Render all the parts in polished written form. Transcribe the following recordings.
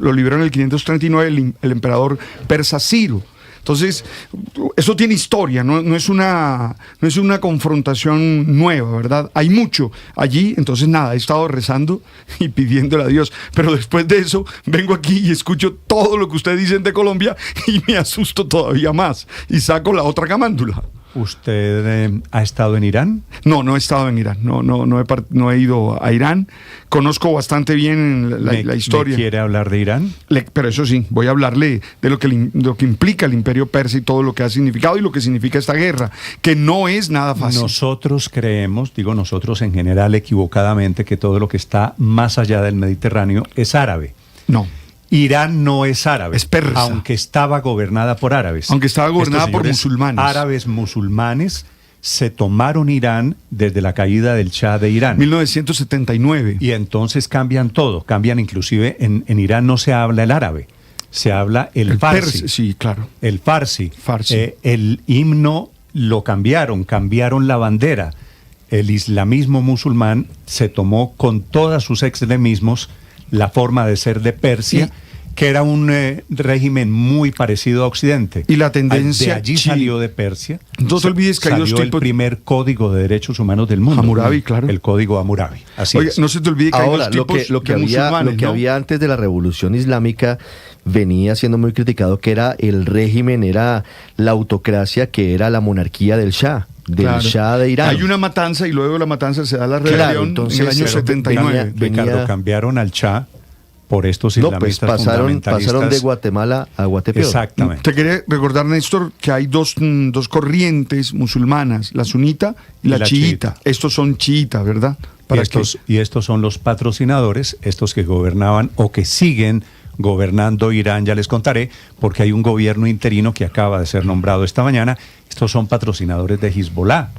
lo liberó en el 539 el emperador persa Ciro. Entonces, eso tiene historia, no es una confrontación nueva, ¿verdad? Hay mucho allí, entonces nada, he estado rezando y pidiéndole a Dios, pero después de eso vengo aquí y escucho todo lo que ustedes dicen de Colombia y me asusto todavía más y saco la otra camándula. ¿Usted ha estado en Irán? No he estado en Irán, no he ido a Irán. Conozco bastante bien la historia. ¿Me quiere hablar de Irán? Pero eso sí, voy a hablarle de lo que implica el imperio persa y todo lo que ha significado y lo que significa esta guerra, que no es nada fácil. Nosotros creemos, digo nosotros en general equivocadamente, que todo lo que está más allá del Mediterráneo es árabe. No. Irán no es árabe, es persa. Aunque estaba gobernada por árabes. Aunque estaba gobernada por musulmanes. Árabes musulmanes se tomaron Irán desde la caída del Shah de Irán. 1979. Y entonces cambian todo, cambian inclusive, en Irán no se habla el árabe, se habla el farsi. Sí, claro. El farsi. Farsi. El himno lo cambiaron la bandera. El islamismo musulmán se tomó con todos sus extremismos la forma de ser de Persia, que era un régimen muy parecido a Occidente. Y la tendencia... De allí salió de Persia. No te olvides que hay dos tipos... el primer código de derechos humanos del mundo. Hammurabi, claro. El código Hammurabi. Así Oye, es. no se te olvide que ahora, hay dos tipos lo que de había, musulmanes, lo que ¿no? había antes de la Revolución Islámica venía siendo muy criticado, que era el régimen, era la autocracia, que era la monarquía del Shah. Del Shah de Irán. Hay una matanza y luego de la matanza se da la rebelión en el año 79. Ricardo, cambiaron al Shah por estos islamistas pasaron de Guatemala a Guatepeor. Exactamente. Te quería recordar, Néstor, que hay dos corrientes musulmanas, la sunita y la chiita. Estos son chiitas, ¿verdad? Y estos son los patrocinadores, estos que gobernaban o que siguen gobernando Irán, ya les contaré, porque hay un gobierno interino que acaba de ser nombrado esta mañana. Estos son patrocinadores de Hezbollah,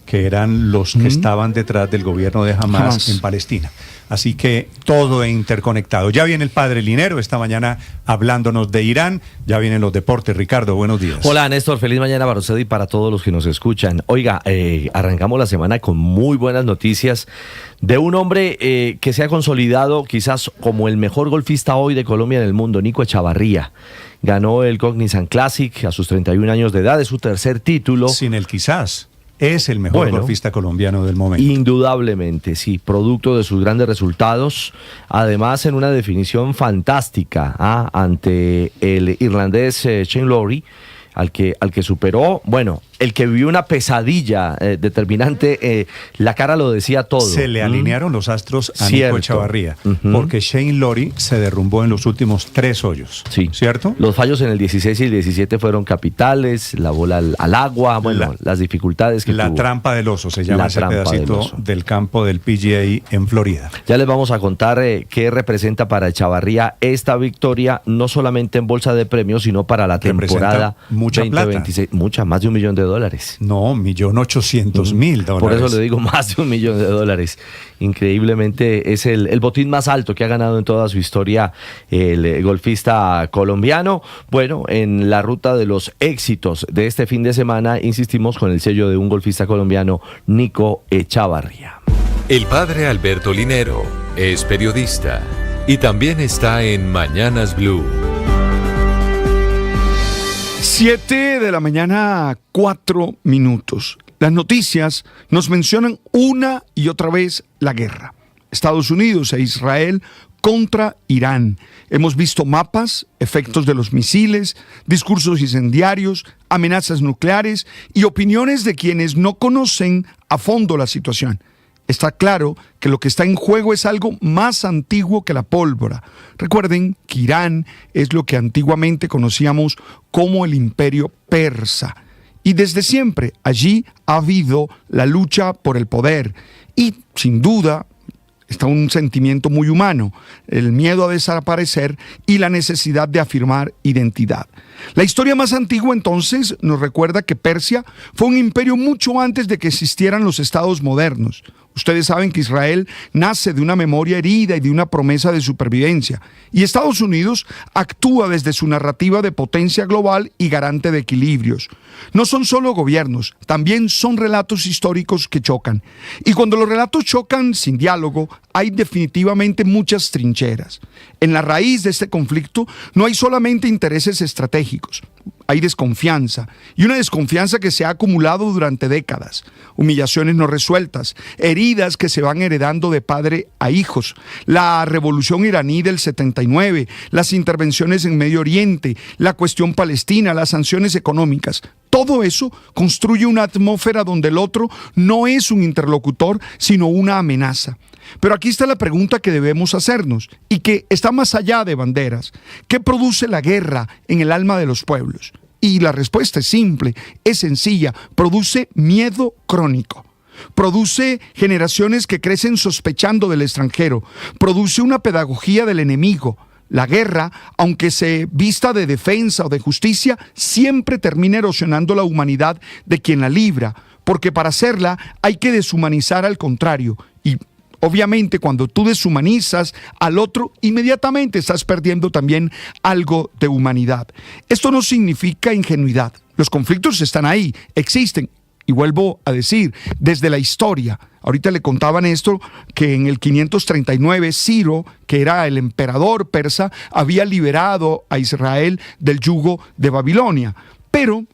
que eran los que estaban detrás del gobierno de Hamas en Palestina. Así que todo interconectado. Ya viene el padre Linero esta mañana hablándonos de Irán. Ya vienen los deportes. Ricardo, buenos días. Hola, Néstor. Feliz mañana para usted y para todos los que nos escuchan. Oiga, arrancamos la semana con muy buenas noticias de un hombre que se ha consolidado quizás como el mejor golfista hoy de Colombia en el mundo, Nico Echavarría. Ganó el Cognizant Classic a sus 31 años de edad, es su tercer título. Sin el quizás. Es el mejor golfista colombiano del momento. Indudablemente, sí, producto de sus grandes resultados. Además, en una definición fantástica ante el irlandés Shane Lowry, al que superó, el que vivió una pesadilla determinante, la cara lo decía todo. Se le alinearon los astros a Nico Echavarría, porque Shane Lowry se derrumbó en los últimos 3 hoyos, ¿cierto? Los fallos en el 16 y el 17 fueron capitales, la bola al agua, las dificultades que tuvo. La trampa del oso se llama ese pedacito del campo del PGA en Florida. Ya les vamos a contar qué representa para Echavarría esta victoria, no solamente en bolsa de premios, sino para la temporada mucha 2026. Más de $1 millón. No, $1.800.000. Por eso le digo más de $1 millón. Increíblemente es el botín más alto que ha ganado en toda su historia el golfista colombiano. Bueno, en la ruta de los éxitos de este fin de semana, insistimos con el sello de un golfista colombiano, Nico Echavarría. El padre Alberto Linero es periodista y también está en Mañanas Blue. 7 de la mañana, 4 minutos. Las noticias nos mencionan una y otra vez la guerra. Estados Unidos e Israel contra Irán. Hemos visto mapas, efectos de los misiles, discursos incendiarios, amenazas nucleares y opiniones de quienes no conocen a fondo la situación. Está claro que lo que está en juego es algo más antiguo que la pólvora. Recuerden que Irán es lo que antiguamente conocíamos como el imperio persa. Y desde siempre allí ha habido la lucha por el poder. Y sin duda está un sentimiento muy humano, el miedo a desaparecer y la necesidad de afirmar identidad. La historia más antigua entonces nos recuerda que Persia fue un imperio mucho antes de que existieran los estados modernos. Ustedes saben que Israel nace de una memoria herida y de una promesa de supervivencia. Y Estados Unidos actúa desde su narrativa de potencia global y garante de equilibrios. No son solo gobiernos, también son relatos históricos que chocan. Y cuando los relatos chocan sin diálogo, hay definitivamente muchas trincheras. En la raíz de este conflicto no hay solamente intereses estratégicos. Hay desconfianza, y una desconfianza que se ha acumulado durante décadas, humillaciones no resueltas, heridas que se van heredando de padre a hijos, la revolución iraní del 79, las intervenciones en Medio Oriente, la cuestión palestina, las sanciones económicas. Todo eso construye una atmósfera donde el otro no es un interlocutor, sino una amenaza. Pero aquí está la pregunta que debemos hacernos y que está más allá de banderas. ¿Qué produce la guerra en el alma de los pueblos? Y la respuesta es simple, es sencilla, produce miedo crónico. Produce generaciones que crecen sospechando del extranjero. Produce una pedagogía del enemigo. La guerra, aunque se vista de defensa o de justicia, siempre termina erosionando la humanidad de quien la libra, porque para hacerla hay que deshumanizar al contrario. Y obviamente cuando tú deshumanizas al otro, inmediatamente estás perdiendo también algo de humanidad. Esto no significa ingenuidad. Los conflictos están ahí, existen. Y vuelvo a decir, desde la historia, ahorita le contaban esto, que en el 539 Ciro, que era el emperador persa, había liberado a Israel del yugo de Babilonia. Pero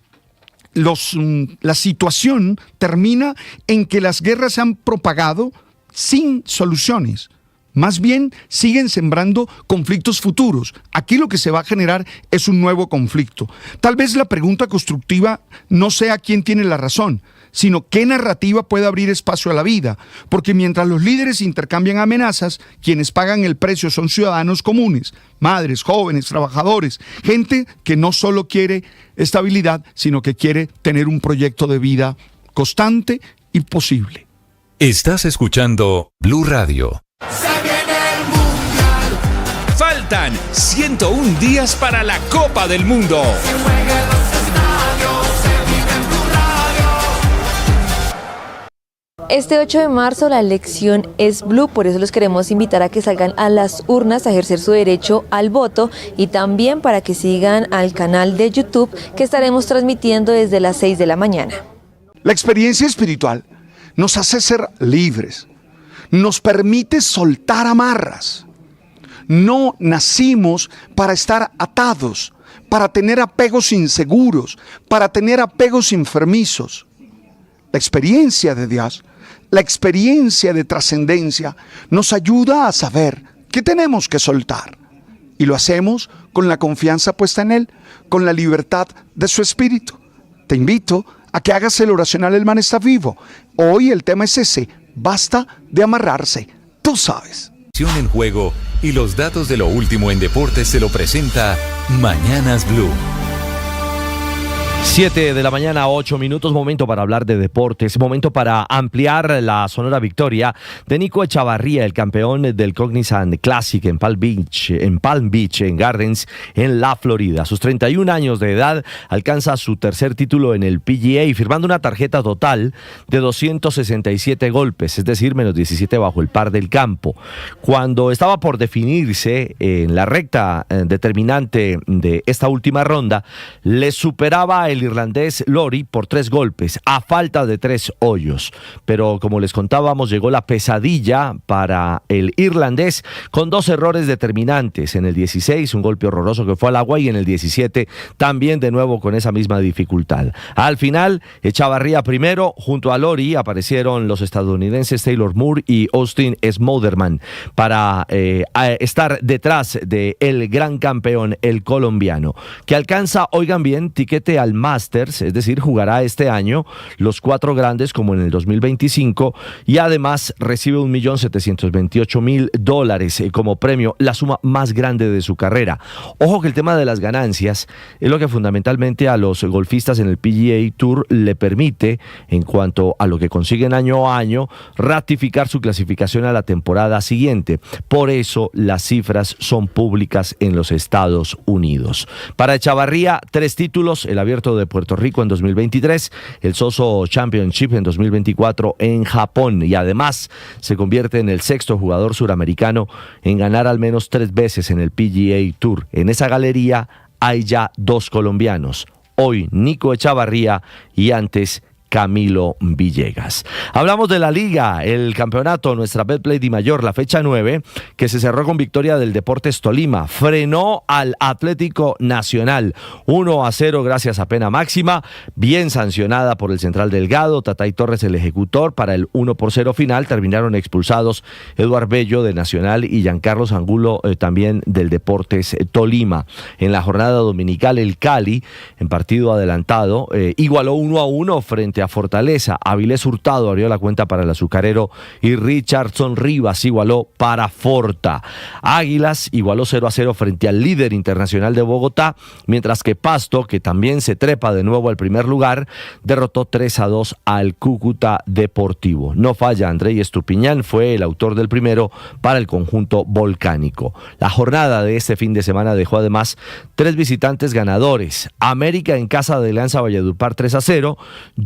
la situación termina en que las guerras se han propagado sin soluciones. Más bien siguen sembrando conflictos futuros. Aquí lo que se va a generar es un nuevo conflicto. Tal vez la pregunta constructiva no sea quién tiene la razón, sino qué narrativa puede abrir espacio a la vida. Porque mientras los líderes intercambian amenazas, quienes pagan el precio son ciudadanos comunes, madres, jóvenes, trabajadores, gente que no solo quiere estabilidad, sino que quiere tener un proyecto de vida constante y posible. Estás escuchando Blue Radio. Faltan 101 días para la Copa del Mundo. Este 8 de marzo la elección es Blue, por eso los queremos invitar a que salgan a las urnas a ejercer su derecho al voto y también para que sigan al canal de YouTube que estaremos transmitiendo desde las 6 de la mañana. La experiencia espiritual nos hace ser libres, nos permite soltar amarras. No nacimos para estar atados, para tener apegos inseguros, para tener apegos enfermizos. La experiencia de Dios, la experiencia de trascendencia nos ayuda a saber qué tenemos que soltar. Y lo hacemos con la confianza puesta en Él, con la libertad de su espíritu. Te invito a que hagas el oracional El Man está vivo. Hoy el tema es ese, basta de amarrarse, tú sabes. En juego y los datos de lo último en deportes se lo presenta Mañanas Blue. 7 de la mañana, 8 minutos, momento para hablar de deportes, momento para ampliar la sonora victoria de Nico Echavarría, el campeón del Cognizant Classic en Palm Beach, en Gardens, en la Florida. A sus 31 años de edad alcanza su tercer título en el PGA, firmando una tarjeta total de 267 golpes, es decir, menos 17 bajo el par del campo. Cuando estaba por definirse en la recta determinante de esta última ronda, le superaba el irlandés Lowry por 3 golpes, a falta de 3 hoyos. Pero como les contábamos, llegó la pesadilla para el irlandés con 2 errores determinantes. En el 16, un golpe horroroso que fue al agua, y en el 17, también de nuevo con esa misma dificultad. Al final, Echavarría primero, junto a Lowry aparecieron los estadounidenses Taylor Moore y Austin Smotherman para estar detrás del gran campeón, el colombiano, que alcanza, oigan bien, tiquete al Masters, es decir, jugará este año los 4 grandes como en el 2025 y además recibe $1.728.000 como premio, la suma más grande de su carrera. Ojo que el tema de las ganancias es lo que fundamentalmente a los golfistas en el PGA Tour le permite, en cuanto a lo que consiguen año a año, ratificar su clasificación a la temporada siguiente. Por eso las cifras son públicas en los Estados Unidos. Para Echavarría, 3 títulos, el Abierto de Puerto Rico en 2023, el Soso Championship en 2024 en Japón, y además se convierte en el sexto jugador suramericano en ganar al menos 3 veces en el PGA Tour. En esa galería hay ya 2 colombianos, hoy Nico Echavarría y antes Camilo Villegas. Hablamos de la Liga, el campeonato, nuestra Betplay Dimayor, la fecha 9, que se cerró con victoria del Deportes Tolima. Frenó al Atlético Nacional 1-0 gracias a pena máxima, bien sancionada por el central Delgado, Tatay Torres el ejecutor. Para el 1-0 final terminaron expulsados Eduard Bello de Nacional y Giancarlos Angulo también del Deportes Tolima. En la jornada dominical, el Cali, en partido adelantado, igualó 1-1 frente a Fortaleza. Avilés Hurtado abrió la cuenta para el azucarero y Richardson Rivas igualó para Forta. Águilas igualó 0-0 frente al líder internacional de Bogotá, mientras que Pasto, que también se trepa de nuevo al primer lugar, derrotó 3-2 al Cúcuta Deportivo. No falla, Andrés Estupiñán fue el autor del primero para el conjunto volcánico. La jornada de este fin de semana dejó además 3 visitantes ganadores. América en casa de Alianza Valledupar 3-0,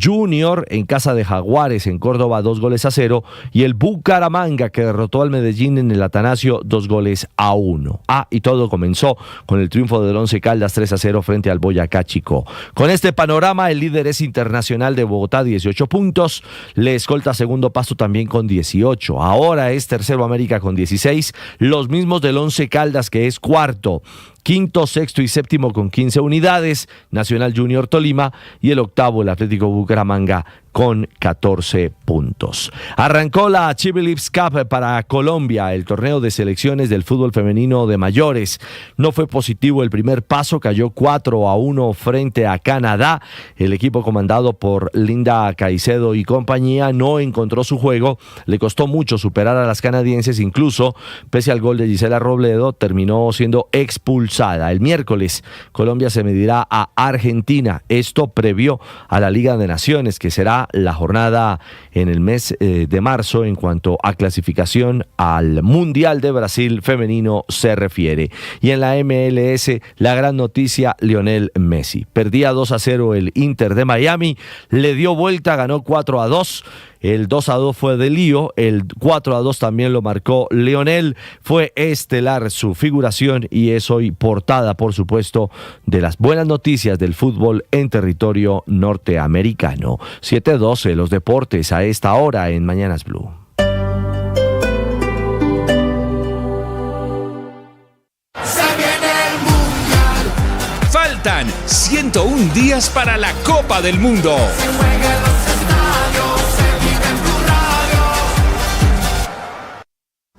Junior en casa de Jaguares en Córdoba 2-0 y el Bucaramanga que derrotó al Medellín en el Atanasio 2-1. Y todo comenzó con el triunfo del Once Caldas 3-0 frente al Boyacá Chico. Con este panorama, el líder es Internacional de Bogotá, 18 puntos, le escolta segundo Pasto también con 18, ahora es tercero América con 16, los mismos del Once Caldas que es cuarto. Quinto, sexto y séptimo con 15 unidades, Nacional Junior Tolima, y el octavo, el Atlético Bucaramanga, con 14 puntos. Arrancó la Chibilips Cup para Colombia, el torneo de selecciones del fútbol femenino de mayores. No fue positivo el primer paso, cayó 4-1 frente a Canadá. El equipo comandado por Linda Caicedo y compañía no encontró su juego, le costó mucho superar a las canadienses, incluso pese al gol de Gisela Robledo, terminó siendo expulsada. El miércoles, Colombia se medirá a Argentina, esto previo a la Liga de Naciones, que será la jornada en el mes de marzo en cuanto a clasificación al Mundial de Brasil femenino se refiere. Y en la MLS, la gran noticia, Lionel Messi. Perdía 2-0 el Inter de Miami, le dio vuelta, ganó 4-2. El 2-2 fue de Lío, el 4-2 también lo marcó Lionel. Fue estelar su figuración y es hoy portada, por supuesto, de las buenas noticias del fútbol en territorio norteamericano. 7:12, los deportes a esta hora en Mañanas Blue. Faltan 101 días para la Copa del Mundo.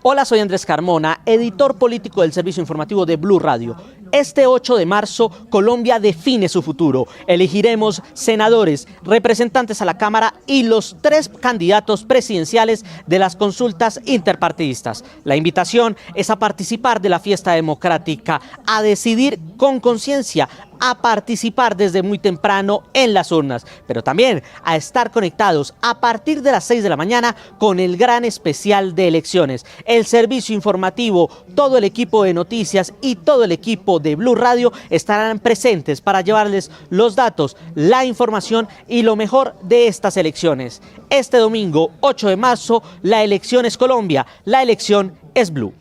Hola, soy Andrés Carmona, editor político del servicio informativo de Blue Radio. Este 8 de marzo, Colombia define su futuro. Elegiremos senadores, representantes a la Cámara y los 3 candidatos presidenciales de las consultas interpartidistas. La invitación es a participar de la fiesta democrática, a decidir con conciencia, a participar desde muy temprano en las urnas, pero también a estar conectados a partir de las 6 de la mañana con el gran especial de elecciones. El servicio informativo, todo el equipo de noticias y todo el equipo de Blue Radio estarán presentes para llevarles los datos, la información y lo mejor de estas elecciones. Este domingo, 8 de marzo, la elección es Colombia, la elección es Blue.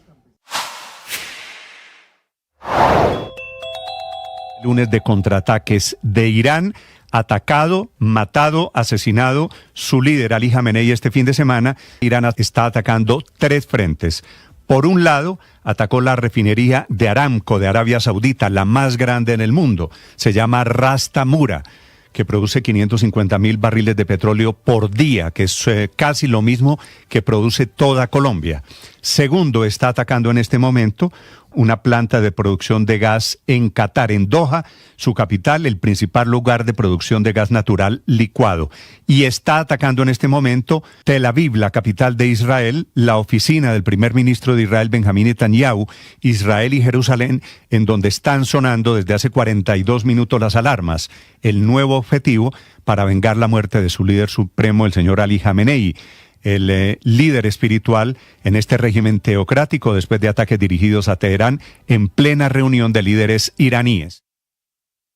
Lunes de contraataques de Irán, atacado, matado, asesinado su líder Ali Jamenei este fin de semana. Irán está atacando 3 frentes. Por un lado, atacó la refinería de Aramco de Arabia Saudita, la más grande en el mundo. Se llama Ras Tamura, que produce 550.000 barriles de petróleo por día, que es casi lo mismo que produce toda Colombia. Segundo, está atacando en este momento una planta de producción de gas en Qatar, en Doha, su capital, el principal lugar de producción de gas natural licuado. Y está atacando en este momento Tel Aviv, la capital de Israel, la oficina del primer ministro de Israel, Benjamín Netanyahu, Israel y Jerusalén, en donde están sonando desde hace 42 minutos las alarmas. El nuevo objetivo para vengar la muerte de su líder supremo, el señor Ali Jamenei, el líder espiritual en este régimen teocrático después de ataques dirigidos a Teherán en plena reunión de líderes iraníes.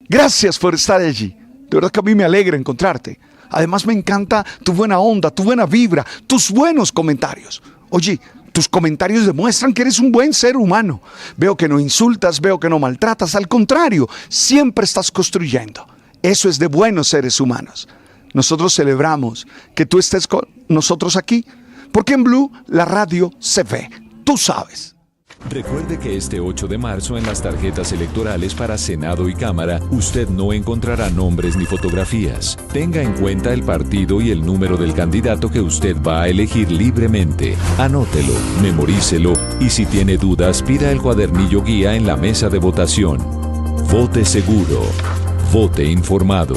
Gracias por estar allí. De verdad que a mí me alegra encontrarte. Además me encanta tu buena onda, tu buena vibra, tus buenos comentarios. Oye, tus comentarios demuestran que eres un buen ser humano. Veo que no insultas, veo que no maltratas. Al contrario, siempre estás construyendo. Eso es de buenos seres humanos. Nosotros celebramos que tú estés con nosotros aquí, porque en Blue la radio se ve. Tú sabes. Recuerde que este 8 de marzo en las tarjetas electorales para Senado y Cámara, usted no encontrará nombres ni fotografías. Tenga en cuenta el partido y el número del candidato que usted va a elegir libremente. Anótelo, memorícelo y si tiene dudas, pida el cuadernillo guía en la mesa de votación. Vote seguro, vote informado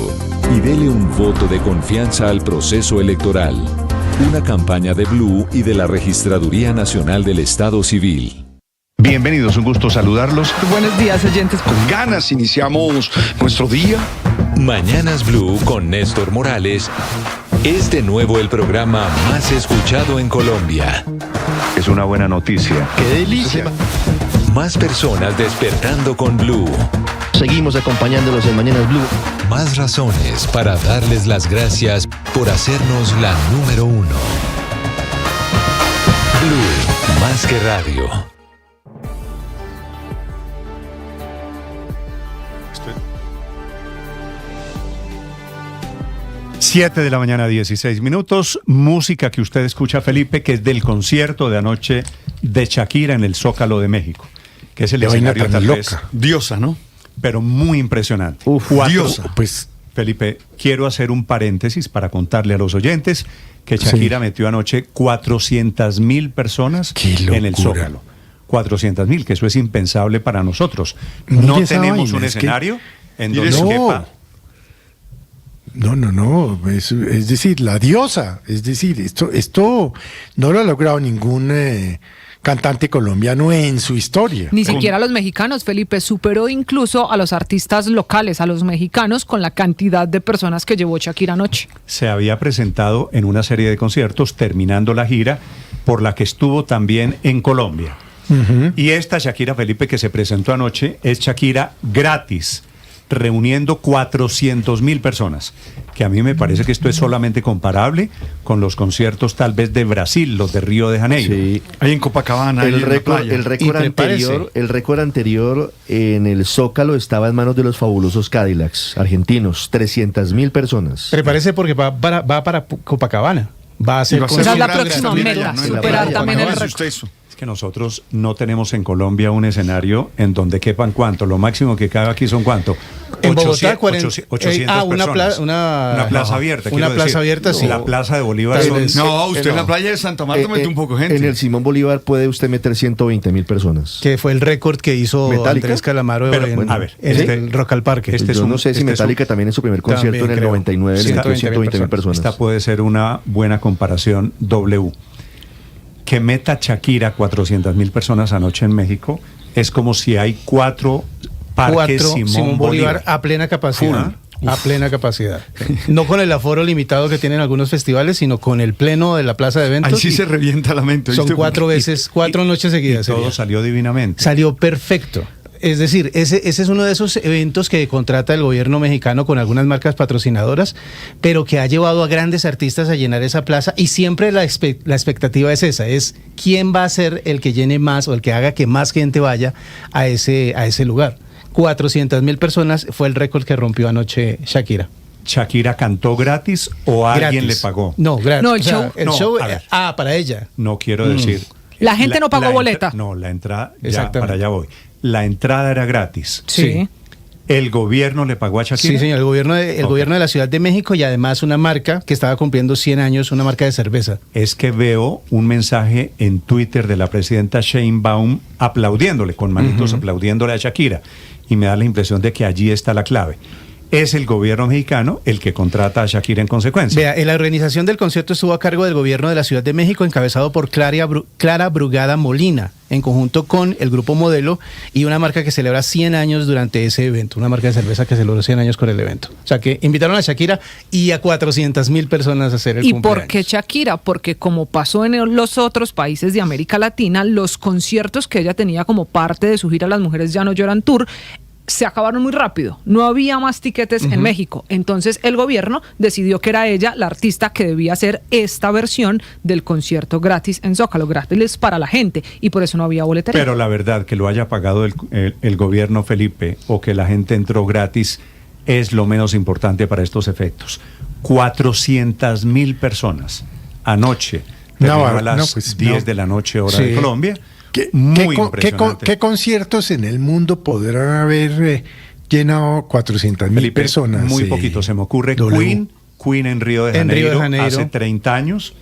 y dele un voto de confianza al proceso electoral. Una campaña de Blue y de la Registraduría Nacional del Estado Civil. Bienvenidos, un gusto saludarlos. Buenos días, oyentes. Con ganas iniciamos nuestro día. Mañanas Blue con Néstor Morales es de nuevo el programa más escuchado en Colombia. Es una buena noticia. ¡Qué delicia! Más personas despertando con Blue. Seguimos acompañándolos en Mañanas Blue. Más razones para darles las gracias por hacernos la número 1. Blue, más que radio. 7 de la mañana, 16 minutos. Música que usted escucha, Felipe, que es del concierto de anoche de Shakira en el Zócalo de México, que es el escenario tal vez, Diosa, ¿no? pero muy impresionante. Diosa. Pues, Felipe, quiero hacer un paréntesis para contarle a los oyentes que Shakira metió anoche 400,000 personas en el Zócalo. 400,000, que eso es impensable para nosotros. No tenemos un escenario en donde quepa. No, es decir, la diosa, es decir, esto no lo ha logrado ningún cantante colombiano en su historia. Ni siquiera los mexicanos, Felipe, superó incluso a los artistas locales, a los mexicanos, con la cantidad de personas que llevó Shakira anoche. Se había presentado en una serie de conciertos, terminando la gira, por la que estuvo también en Colombia. Y esta Shakira, Felipe, que se presentó anoche, es Shakira gratis, reuniendo 400,000 personas, que a mí me parece que esto es solamente comparable con los conciertos tal vez de Brasil, los de Río de Janeiro. Sí. Ahí en Copacabana. El récord anterior en el Zócalo estaba en manos de los fabulosos Cadillacs argentinos, 300,000 personas. Prepárese porque va para Copacabana. Va a ser Esa es la próxima meta, superar también el récord. Que nosotros no tenemos en Colombia un escenario en donde quepan cuánto, lo máximo que cabe aquí son cuánto. En Bogotá, 800 personas. Una plaza abierta. Una plaza abierta, sí. La plaza de Bolívar son... No, usted en la playa de Santa Marta mete un poco de gente. En el Simón Bolívar puede usted meter 120,000 personas. Que fue el récord que hizo ¿Metallica? Andrés Calamaro Pero, en el Rock al Parque. Yo no sé si Metallica también en su primer concierto en el 99 le metió 120,000 personas. Esta puede ser una buena comparación W. Que meta Shakira 400,000 personas anoche en México es como si hay 4 parques Simón Bolívar a plena capacidad. A plena capacidad. No con el aforo limitado que tienen algunos festivales, sino con el pleno de la plaza de eventos. Ahí sí se revienta la mente. Son 4 veces, 4 noches seguidas. Y todo salió divinamente. Salió perfecto. Es decir, ese es uno de esos eventos que contrata el gobierno mexicano con algunas marcas patrocinadoras, pero que ha llevado a grandes artistas a llenar esa plaza, y siempre la expectativa es esa, es quién va a ser el que llene más o el que haga que más gente vaya a ese lugar. 400,000 personas fue el récord que rompió anoche Shakira. ¿Shakira cantó gratis o alguien le pagó? No, gratis. No, el show. El show, para ella. No quiero decir... La gente no pagó boleta. La entrada, para allá voy. La entrada era gratis. Sí. ¿El gobierno le pagó a Shakira? Sí, señor, el gobierno de la Ciudad de México, y además una marca que estaba cumpliendo 100 años, una marca de cerveza. Es que veo un mensaje en Twitter de la presidenta Sheinbaum aplaudiéndole, con manitos aplaudiéndole a Shakira, y me da la impresión de que allí está la clave. Es el gobierno mexicano el que contrata a Shakira en consecuencia. Vea, la organización del concierto estuvo a cargo del gobierno de la Ciudad de México, encabezado por Clara Brugada Molina, en conjunto con el Grupo Modelo y una marca que celebra 100 años durante ese evento, una marca de cerveza que celebró 100 años con el evento. O sea que invitaron a Shakira y a 400,000 personas a hacer el cumpleaños. ¿Y por qué Shakira? Porque como pasó en los otros países de América Latina, los conciertos que ella tenía como parte de su gira Las Mujeres Ya No Lloran Tour se acabaron muy rápido, no había más tiquetes en México, entonces el gobierno decidió que era ella la artista que debía hacer esta versión del concierto gratis en Zócalo, gratis para la gente, y por eso no había boletería. Pero la verdad, que lo haya pagado el gobierno, Felipe, o que la gente entró gratis, es lo menos importante para estos efectos. 400.000 personas anoche, terminó a las 10 de la noche, hora de Colombia. Muy impresionante. ¿Qué conciertos en el mundo podrán haber llenado 400.000 personas? Muy poquito, se me ocurre. Queen en Río de Janeiro, hace 30 años.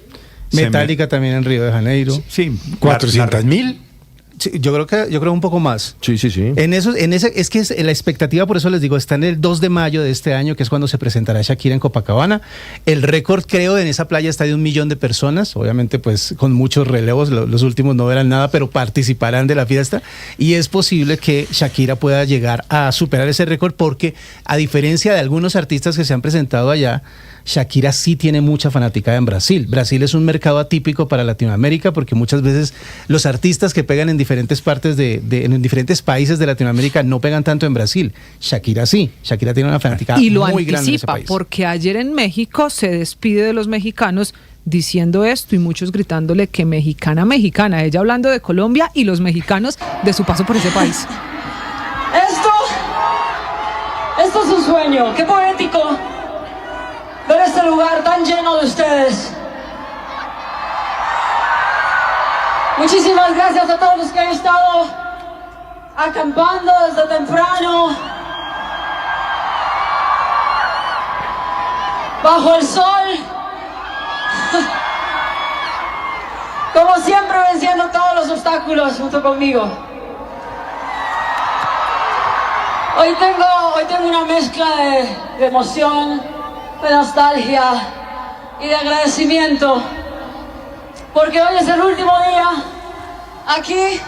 Metallica también en Río de Janeiro. Sí. 400.000. Sí, yo creo un poco más. Sí. Es que la expectativa, por eso les digo, está en el 2 de mayo de este año, que es cuando se presentará Shakira en Copacabana. El récord, creo, en esa playa está de 1 millón de personas. Obviamente, pues, con muchos relevos. Los últimos no verán nada, pero participarán de la fiesta. Y es posible que Shakira pueda llegar a superar ese récord porque, a diferencia de algunos artistas que se han presentado allá, Shakira sí tiene mucha fanaticada en Brasil. Brasil es un mercado atípico para Latinoamérica porque muchas veces los artistas que pegan en diferentes partes en diferentes países de Latinoamérica no pegan tanto en Brasil. Shakira sí. Shakira tiene una fanaticada muy grande en ese país. Y lo anticipa porque ayer en México se despide de los mexicanos diciendo esto y muchos gritándole que mexicana, mexicana. Ella hablando de Colombia y los mexicanos de su paso por ese país. Esto es un sueño. Qué poético ver este lugar tan lleno de ustedes. Muchísimas gracias a todos los que han estado acampando desde temprano, bajo el sol, como siempre venciendo todos los obstáculos junto conmigo. Hoy tengo una mezcla de emoción, de nostalgia y de agradecimiento, porque hoy es el último día aquí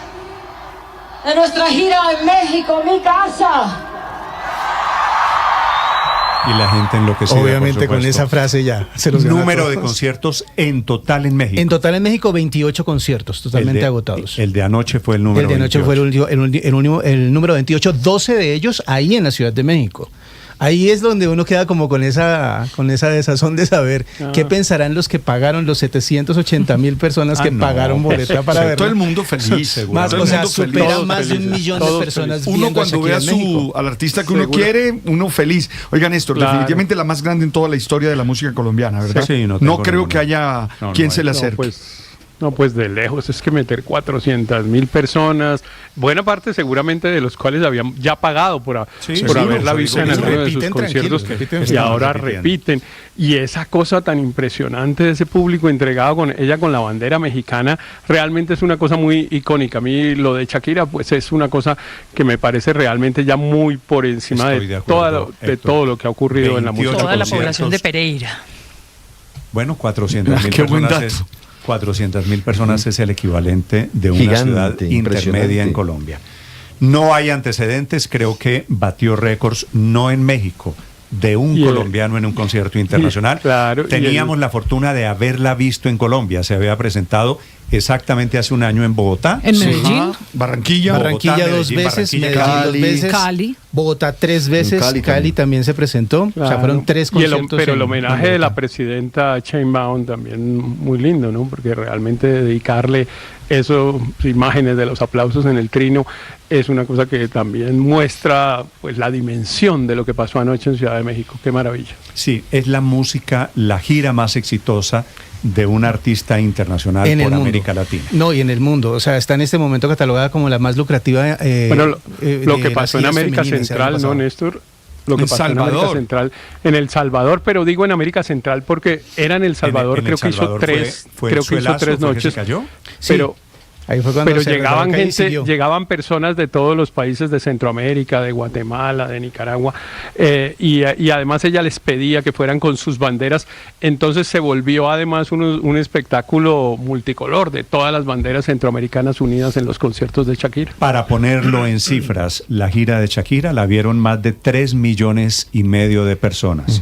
de nuestra gira en México, mi casa. Y la gente enloquecida. Obviamente con esa frase ya se los número de conciertos en total en México. En total en México 28 conciertos totalmente agotados. El de anoche fue el número 28. El de anoche fue el número 28, 12 de ellos ahí en la Ciudad de México. Ahí es donde uno queda como con esa desazón de saber qué pensarán los que pagaron, los 780.000 personas que pagaron boleta para verlo. Todo el mundo feliz. Supera más de 1 millón de personas. Uno cuando ve al artista que uno quiere, uno feliz. Oiga, Néstor, definitivamente la más grande en toda la historia de la música colombiana, ¿verdad? Sí, no creo que haya quien se le acerque. No, pues de lejos, es que meter 400.000 personas, buena parte seguramente de los cuales habían ya pagado por haberla visto en alguno de sus conciertos y ahora repiten. Y esa cosa tan impresionante de ese público entregado con ella con la bandera mexicana, realmente es una cosa muy icónica. A mí lo de Shakira pues es una cosa que me parece realmente ya muy por encima de todo lo que ha ocurrido en la música. Toda la población de Pereira. Bueno, 400.000 personas 400.000 personas es el equivalente de una ciudad intermedia en Colombia. No hay antecedentes, creo que batió récords no en México, de un colombiano en un concierto internacional. Teníamos la fortuna de haberla visto en Colombia, se había presentado exactamente hace un año en Bogotá. En Medellín. Barranquilla. Bogotá, 2 veces, Medellín 2 veces. Cali. Bogotá 3 veces, Cali también se presentó. O sea, fueron 3 conciertos. Pero el homenaje de la presidenta Sheinbaum también muy lindo, ¿no? Porque realmente dedicarle imágenes de los aplausos en el Trino, es una cosa que también muestra pues la dimensión de lo que pasó anoche en Ciudad de México. Qué maravilla. Sí, es la gira más exitosa de un artista internacional por América Latina. No, y en el mundo. O sea, está en este momento catalogada como la más lucrativa. Lo que pasó en América Central, ¿no, Néstor? Lo que pasó en América Central, en El Salvador, pero digo en América Central porque era en El Salvador, creo que hizo 3 noches. Pero ahí fue cuando llegaban personas de todos los países de Centroamérica, de Guatemala, de Nicaragua, y además ella les pedía que fueran con sus banderas. Entonces se volvió además un espectáculo multicolor de todas las banderas centroamericanas unidas en los conciertos de Shakira. Para ponerlo en cifras, la gira de Shakira la vieron más de 3,5 millones de personas.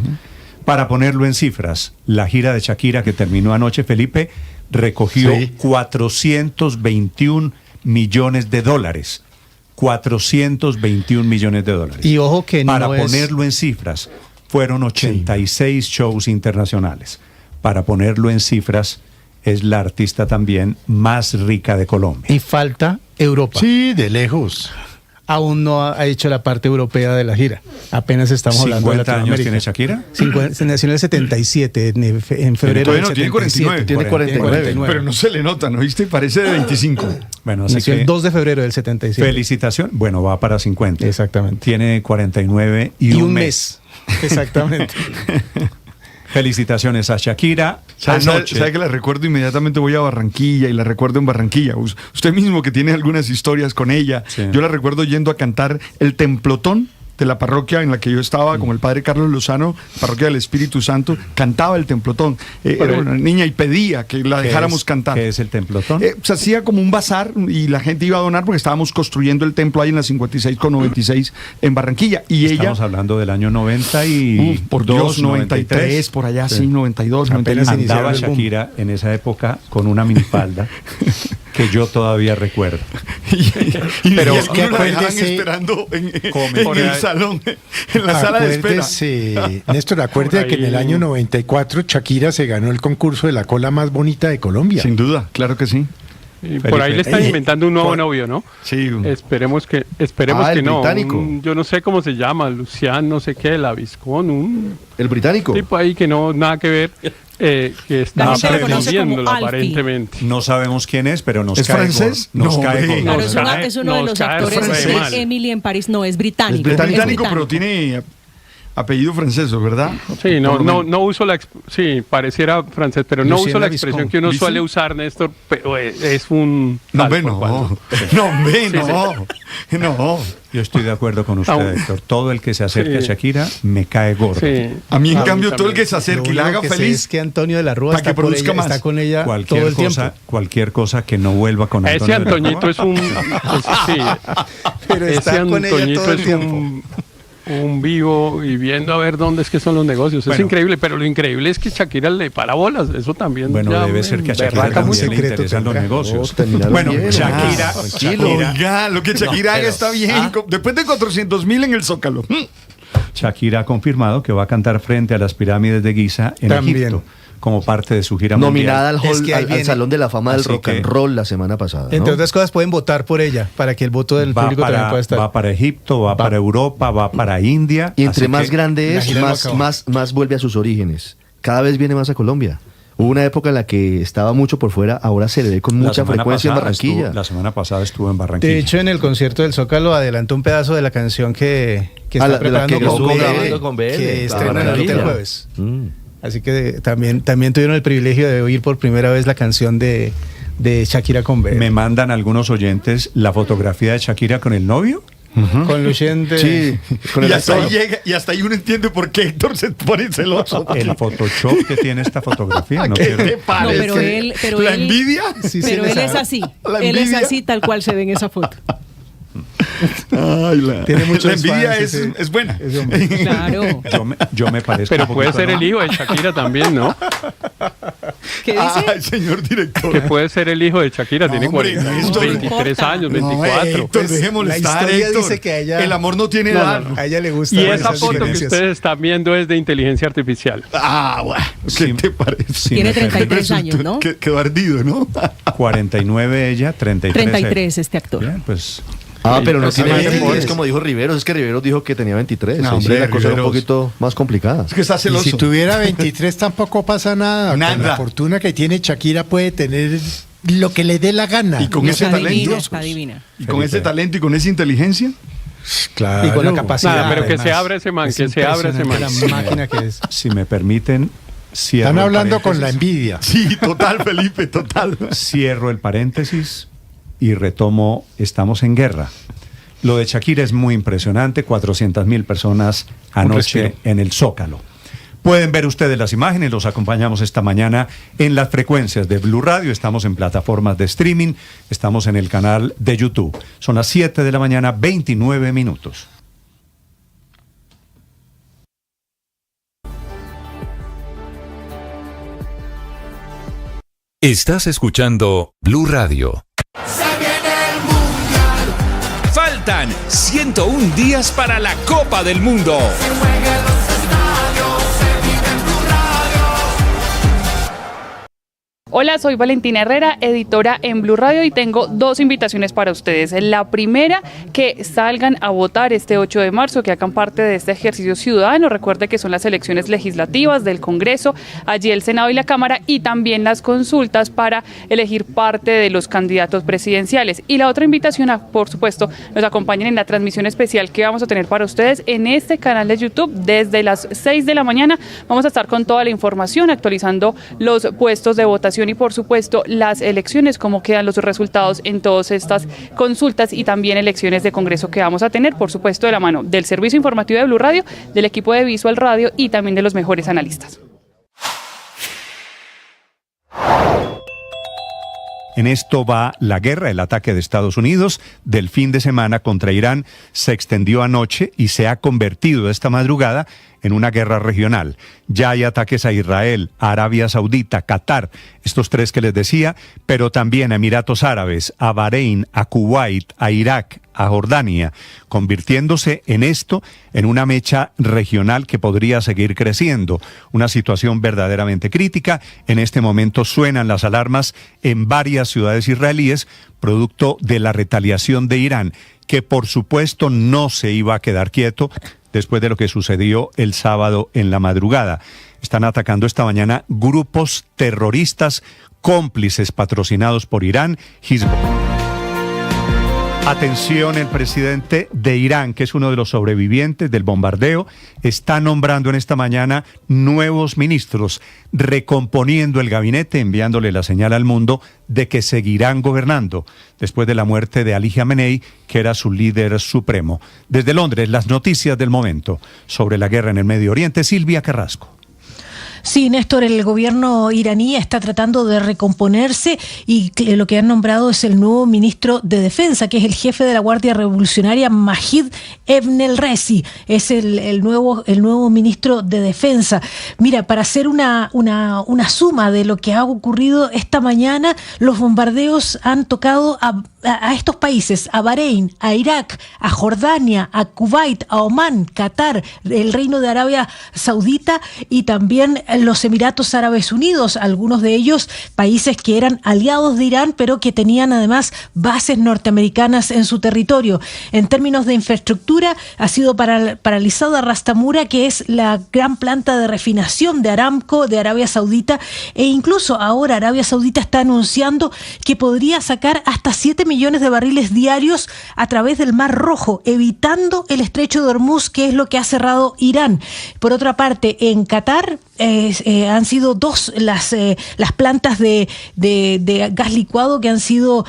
Para ponerlo en cifras, la gira de Shakira que terminó anoche, Felipe, recogió $421 millones. $421 millones. Y ojo que para no ponerlo en cifras, fueron 86 shows internacionales. Para ponerlo en cifras, es la artista también más rica de Colombia. Y falta Europa. Sí, de lejos. Aún no ha hecho la parte europea de la gira. Apenas estamos hablando de Latinoamérica. ¿50 años tiene Shakira? Nació en el 77, en febrero del 77. Tiene 49. Pero no se le nota, ¿no viste? Parece de 25. Bueno, así nació que el 2 de febrero del 77. Felicitación. Bueno, va para 50. Exactamente. Tiene 49 y un mes. Exactamente. Felicitaciones a Shakira. ¿Sabe que la recuerdo inmediatamente? Voy a Barranquilla y la recuerdo en Barranquilla. Usted mismo que tiene algunas historias con ella. Sí. Yo la recuerdo yendo a cantar el Templotón de la parroquia en la que yo estaba, como el padre Carlos Lozano, parroquia del Espíritu Santo, cantaba el Templotón. Era una niña y pedía que la dejáramos cantar. ¿Qué es el Templotón? Se hacía como un bazar y la gente iba a donar porque estábamos construyendo el templo ahí en la 56 con 96 en Barranquilla. Y estamos hablando del año 90 y... por Dios, 93, por allá, sí, 92, 93. Andaba Shakira en esa época con una minifalda que yo todavía recuerdo. Pero es que la dejaban esperando en el salón, en la sala de espera. Néstor, acuérdate que en el año 94 Shakira se ganó el concurso de la cola más bonita de Colombia. Sin duda, claro que sí. Y por ahí le están inventando un nuevo novio, ¿no? Sí. Esperemos que no. Yo no sé cómo se llama, Lucián, no sé qué, la Viscón, el británico. Tipo ahí que no, nada que ver. Que está pretendiéndolo aparentemente. No sabemos quién es, pero nos ¿Es cae francés? Nos cae claro, es uno de los actores de Emily en París. No, es británico. Es británico, pero tiene apellido francés, ¿verdad? Sí, no uso sí, pareciera francés, pero no uso la expresión que uno suele usar, Néstor, pero es un... No. Yo estoy de acuerdo con usted, Héctor. Todo el que se acerque a Shakira me cae gordo. Sí. A mí, en cambio, todo el que se acerque y la haga feliz. Es que Antonio de la Rúa está con ella todo el tiempo. Cualquier cosa que no vuelva con Antonio. Ese Antoñito es un... Pero está con ella todo el tiempo. Un vivo y viendo a ver dónde es que son los negocios. Es increíble, pero lo increíble es que Shakira le para bolas. Eso también. Bueno, debe ser que a Shakira también le interesan los negocios. Bueno, Shakira. Oiga, lo que Shakira haga está bien. Después de 400,000 en el Zócalo. Shakira ha confirmado que va a cantar frente a las pirámides de Giza en Egipto, como parte de su gira nominada mundial. al Salón de la Fama del Rock and Roll la semana pasada. Entre otras cosas, pueden votar por ella para que el voto del público también pueda estar. Va para Egipto, va para Europa, va para India. Y entre más grande es, más vuelve a sus orígenes. Cada vez viene más a Colombia. Hubo una época en la que estaba mucho por fuera, ahora se le ve con mucha frecuencia en Barranquilla. La semana pasada estuvo en Barranquilla. De hecho, en el concierto del Zócalo adelantó un pedazo de la canción que está preparando con BL, que estrena el jueves. Así que también tuvieron el privilegio de oír por primera vez la canción de Shakira con BL. Me mandan algunos oyentes la fotografía de Shakira con el novio. Con Luciente. Sí, y hasta ahí uno entiende por qué Héctor se pone celoso. El Photoshop que tiene esta fotografía. ¿Qué te parece? No, pero ¿La envidia? Pero él es así. Él es así tal cual se ve en esa foto. Ay, la envidia es buena. Claro. Yo me parezco. Pero puede ser el hijo de Shakira también, ¿no? ¿Qué dice? Ay, señor director. Que puede ser el hijo de Shakira, tiene 23 años, 24. Héctor, dejémosle estar, Héctor. Dice que a ella, el amor no tiene edad. A ella le gusta. Y esa foto que ustedes están viendo es de inteligencia artificial. Bueno. ¿Qué te parece? Tiene 33 años, ¿no? Quedó ardido, ¿no? 49 ella, 33 este actor. Bien, pues... pero no tiene 23, como dijo Riveros. Es que Riveros dijo que tenía 23. No, hombre, la cosa era un poquito más complicada. Es que está celoso. Y si tuviera 23 tampoco pasa nada. Con la fortuna que tiene Shakira puede tener lo que le dé la gana. Y con ese talento. Está divina. Y con ese talento y con esa inteligencia. Claro. Y con la capacidad. Pero que se abra ese man, que se abra ese man. La máquina que es. Si me permiten, cierro. Están hablando con la envidia. Sí, total, Felipe, total. Cierro el paréntesis y retomo, estamos en guerra. Lo de Shakira es muy impresionante, 400,000 personas anoche en el Zócalo. Pueden ver ustedes las imágenes, los acompañamos esta mañana en las frecuencias de Blue Radio, estamos en plataformas de streaming, estamos en el canal de YouTube. Son las 7 de la mañana, 29 minutos. Estás escuchando Blue Radio. Faltan 101 días para la Copa del Mundo. Hola, soy Valentina Herrera, editora en Blue Radio, y tengo dos invitaciones para ustedes. La primera, que salgan a votar este 8 de marzo, que hagan parte de este ejercicio ciudadano. Recuerde que son las elecciones legislativas del Congreso, allí el Senado y la Cámara, y también las consultas para elegir parte de los candidatos presidenciales. Y la otra invitación, por supuesto, nos acompañen en la transmisión especial que vamos a tener para ustedes en este canal de YouTube desde las 6 de la mañana. Vamos a estar con toda la información, actualizando los puestos de votación y, por supuesto, las elecciones, cómo quedan los resultados en todas estas consultas, y también elecciones de Congreso que vamos a tener, por supuesto, de la mano del servicio informativo de Blue Radio, del equipo de Visual Radio y también de los mejores analistas. En esto va la guerra. El ataque de Estados Unidos del fin de semana contra Irán se extendió anoche y se ha convertido esta madrugada en una guerra regional. Ya hay ataques a Israel, a Arabia Saudita, Qatar, estos tres que les decía, pero también a Emiratos Árabes, a Bahrein, a Kuwait, a Irak, a Jordania, convirtiéndose en esto en una mecha regional que podría seguir creciendo. Una situación verdaderamente crítica. En este momento suenan las alarmas en varias ciudades israelíes, producto de la retaliación de Irán, que por supuesto no se iba a quedar quieto después de lo que sucedió el sábado en la madrugada. Están atacando esta mañana grupos terroristas cómplices patrocinados por Irán, Hezbollah. Atención, el presidente de Irán, que es uno de los sobrevivientes del bombardeo, está nombrando en esta mañana nuevos ministros, recomponiendo el gabinete, enviándole la señal al mundo de que seguirán gobernando después de la muerte de Ali Khamenei, que era su líder supremo. Desde Londres, las noticias del momento sobre la guerra en el Medio Oriente. Silvia Carrasco. Sí, Néstor, el gobierno iraní está tratando de recomponerse y lo que han nombrado es el nuevo ministro de Defensa, que es el jefe de la Guardia Revolucionaria, Majid Ebn el-Rezi. Es el nuevo ministro de Defensa. Mira, para hacer una suma de lo que ha ocurrido esta mañana, los bombardeos han tocado a estos países, a Bahrein, a Irak, a Jordania, a Kuwait, a Omán, Qatar, el Reino de Arabia Saudita y también los Emiratos Árabes Unidos, algunos de ellos países que eran aliados de Irán, pero que tenían además bases norteamericanas en su territorio. En términos de infraestructura, ha sido paralizada Ras Tamura, que es la gran planta de refinación de Aramco de Arabia Saudita, e incluso ahora Arabia Saudita está anunciando que podría sacar hasta 7 millones de barriles diarios a través del Mar Rojo, evitando el estrecho de Hormuz, que es lo que ha cerrado Irán. Por otra parte, en Qatar han sido dos las plantas de gas licuado que han sido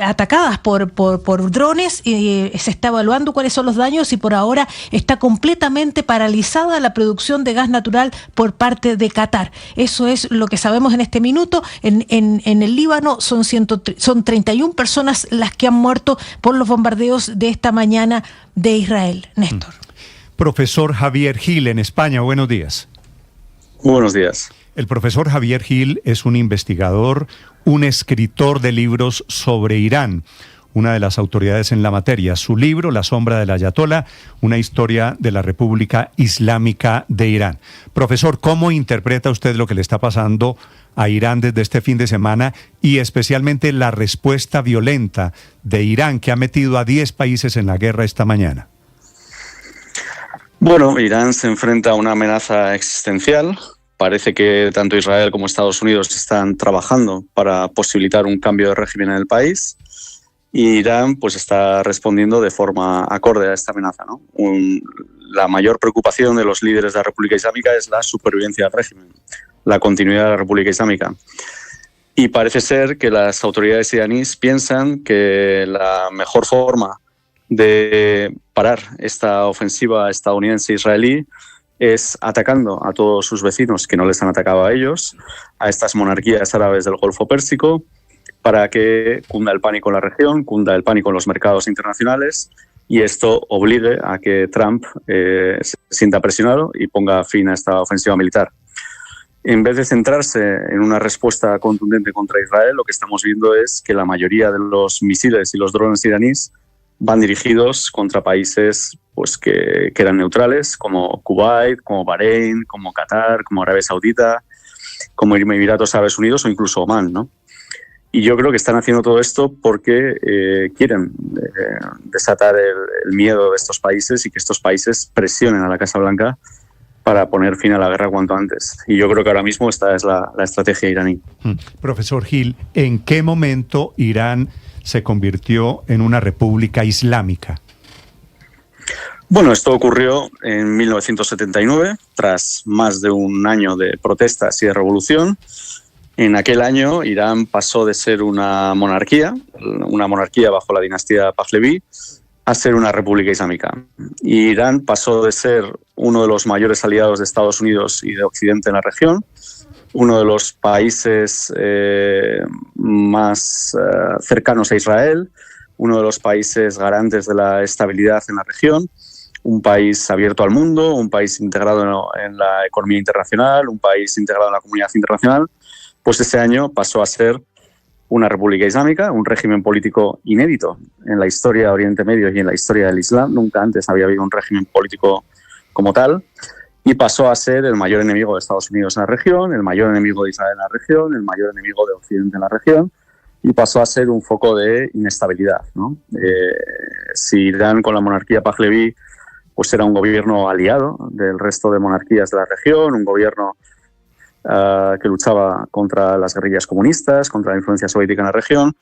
atacadas por drones, y se está evaluando cuáles son los daños, y por ahora está completamente paralizada la producción de gas natural por parte de Qatar. Eso es lo que sabemos en este minuto. En el Líbano son 31 personas las que han muerto por los bombardeos de esta mañana de Israel. Néstor. Profesor Javier Gil, en España, buenos días. Buenos días. El profesor Javier Gil es un investigador, un escritor de libros sobre Irán, una de las autoridades en la materia. Su libro, La sombra del Ayatolá, una historia de la República Islámica de Irán. Profesor, ¿cómo interpreta usted lo que le está pasando a Irán desde este fin de semana y especialmente la respuesta violenta de Irán, que ha metido a 10 países en la guerra esta mañana? Bueno, Irán se enfrenta a una amenaza existencial. Parece que tanto Israel como Estados Unidos están trabajando para posibilitar un cambio de régimen en el país. Y Irán pues está respondiendo de forma acorde a esta amenaza, ¿no? La mayor preocupación de los líderes de la República Islámica es la supervivencia del régimen, la continuidad de la República Islámica. Y parece ser que las autoridades iraníes piensan que la mejor forma de parar esta ofensiva estadounidense-israelí es atacando a todos sus vecinos que no les han atacado a ellos, a estas monarquías árabes del Golfo Pérsico, para que cunda el pánico en la región, cunda el pánico en los mercados internacionales, y esto obligue a que Trump se sienta presionado y ponga fin a esta ofensiva militar. En vez de centrarse en una respuesta contundente contra Israel, lo que estamos viendo es que la mayoría de los misiles y los drones iraníes van dirigidos contra países pues que eran neutrales, como Kuwait, como Bahrein, como Qatar, como Arabia Saudita, como Emiratos Árabes Unidos o incluso Omán, ¿no? Y yo creo que están haciendo todo esto porque quieren desatar el miedo de estos países y que estos países presionen a la Casa Blanca para poner fin a la guerra cuanto antes. Y yo creo que ahora mismo esta es la estrategia iraní. Profesor Gil, ¿en qué momento Irán se convirtió en una república islámica? Bueno, esto ocurrió en 1979, tras más de un año de protestas y de revolución. En aquel año, Irán pasó de ser una monarquía bajo la dinastía Pahlaví, a ser una república islámica. Y Irán pasó de ser uno de los mayores aliados de Estados Unidos y de Occidente en la región, uno de los países más cercanos a Israel, uno de los países garantes de la estabilidad en la región, un país abierto al mundo, un país integrado en la economía internacional, un país integrado en la comunidad internacional. Pues ese año pasó a ser una república islámica, un régimen político inédito en la historia de Oriente Medio y en la historia del Islam. Nunca antes había habido un régimen político como tal, y pasó a ser el mayor enemigo de Estados Unidos en la región, el mayor enemigo de Israel en la región, el mayor enemigo de Occidente en la región, y pasó a ser un foco de inestabilidad, ¿no? Si Irán con la monarquía Pahlaví pues era un gobierno aliado del resto de monarquías de la región, un gobierno que luchaba contra las guerrillas comunistas, contra la influencia soviética en la región,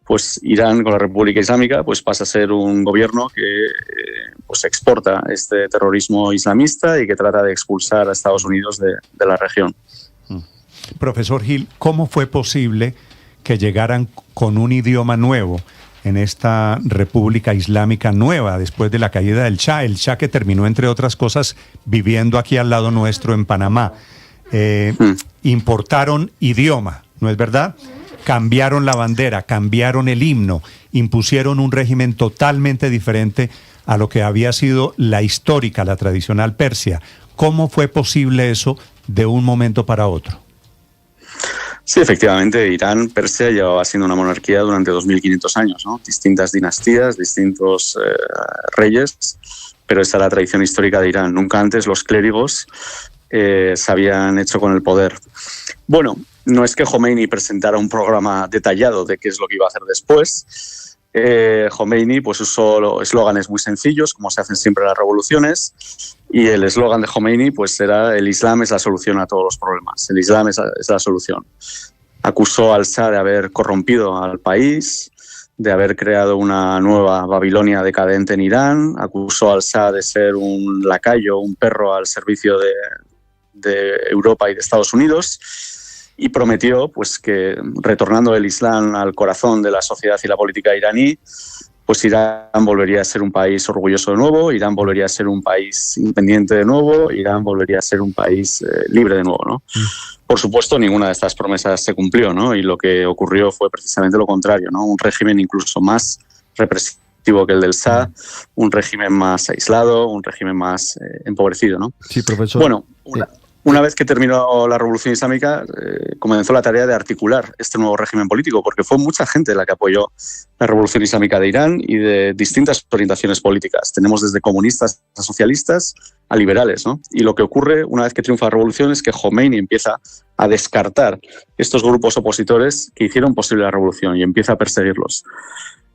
pues Irán con la República Islámica pues pasa a ser un gobierno que pues exporta este terrorismo islamista y que trata de expulsar a Estados Unidos de la región. Profesor Gil, ¿cómo fue posible que llegaran con un idioma nuevo en esta República Islámica nueva después de la caída del Shah? El Shah que terminó, entre otras cosas, viviendo aquí al lado nuestro en Panamá. Importaron idioma, ¿no es verdad? Cambiaron la bandera, cambiaron el himno, impusieron un régimen totalmente diferente a lo que había sido la histórica, la tradicional Persia. ¿Cómo fue posible eso de un momento para otro? Sí, efectivamente, Irán, Persia, llevaba siendo una monarquía durante 2500 años, ¿no? Distintas dinastías, distintos reyes, pero esa es la tradición histórica de Irán. Nunca antes los clérigos se habían hecho con el poder. Bueno, no es que Khomeini presentara un programa detallado de qué es lo que iba a hacer después. Khomeini pues usó eslóganes muy sencillos, como se hacen siempre las revoluciones, y el eslogan de Khomeini pues era: el Islam es la solución a todos los problemas, el Islam es la solución. Acusó al Shah de haber corrompido al país, de haber creado una nueva Babilonia decadente en Irán, acusó al Shah de ser un lacayo, un perro al servicio de Europa y de Estados Unidos, y prometió pues que, retornando el Islam al corazón de la sociedad y la política iraní, pues Irán volvería a ser un país orgulloso de nuevo, Irán volvería a ser un país independiente de nuevo, Irán volvería a ser un país libre de nuevo, ¿no? Por supuesto, ninguna de estas promesas se cumplió, ¿no? Y lo que ocurrió fue precisamente lo contrario, ¿no? Un régimen incluso más represivo que el del Shah, un régimen más aislado, un régimen más empobrecido, ¿no? Sí, profesor. Bueno, una vez que terminó la Revolución Islámica, comenzó la tarea de articular este nuevo régimen político, porque fue mucha gente la que apoyó la Revolución Islámica de Irán y de distintas orientaciones políticas. Tenemos desde comunistas a socialistas a liberales, ¿no? Y lo que ocurre una vez que triunfa la revolución es que Khomeini empieza a descartar estos grupos opositores que hicieron posible la revolución y empieza a perseguirlos.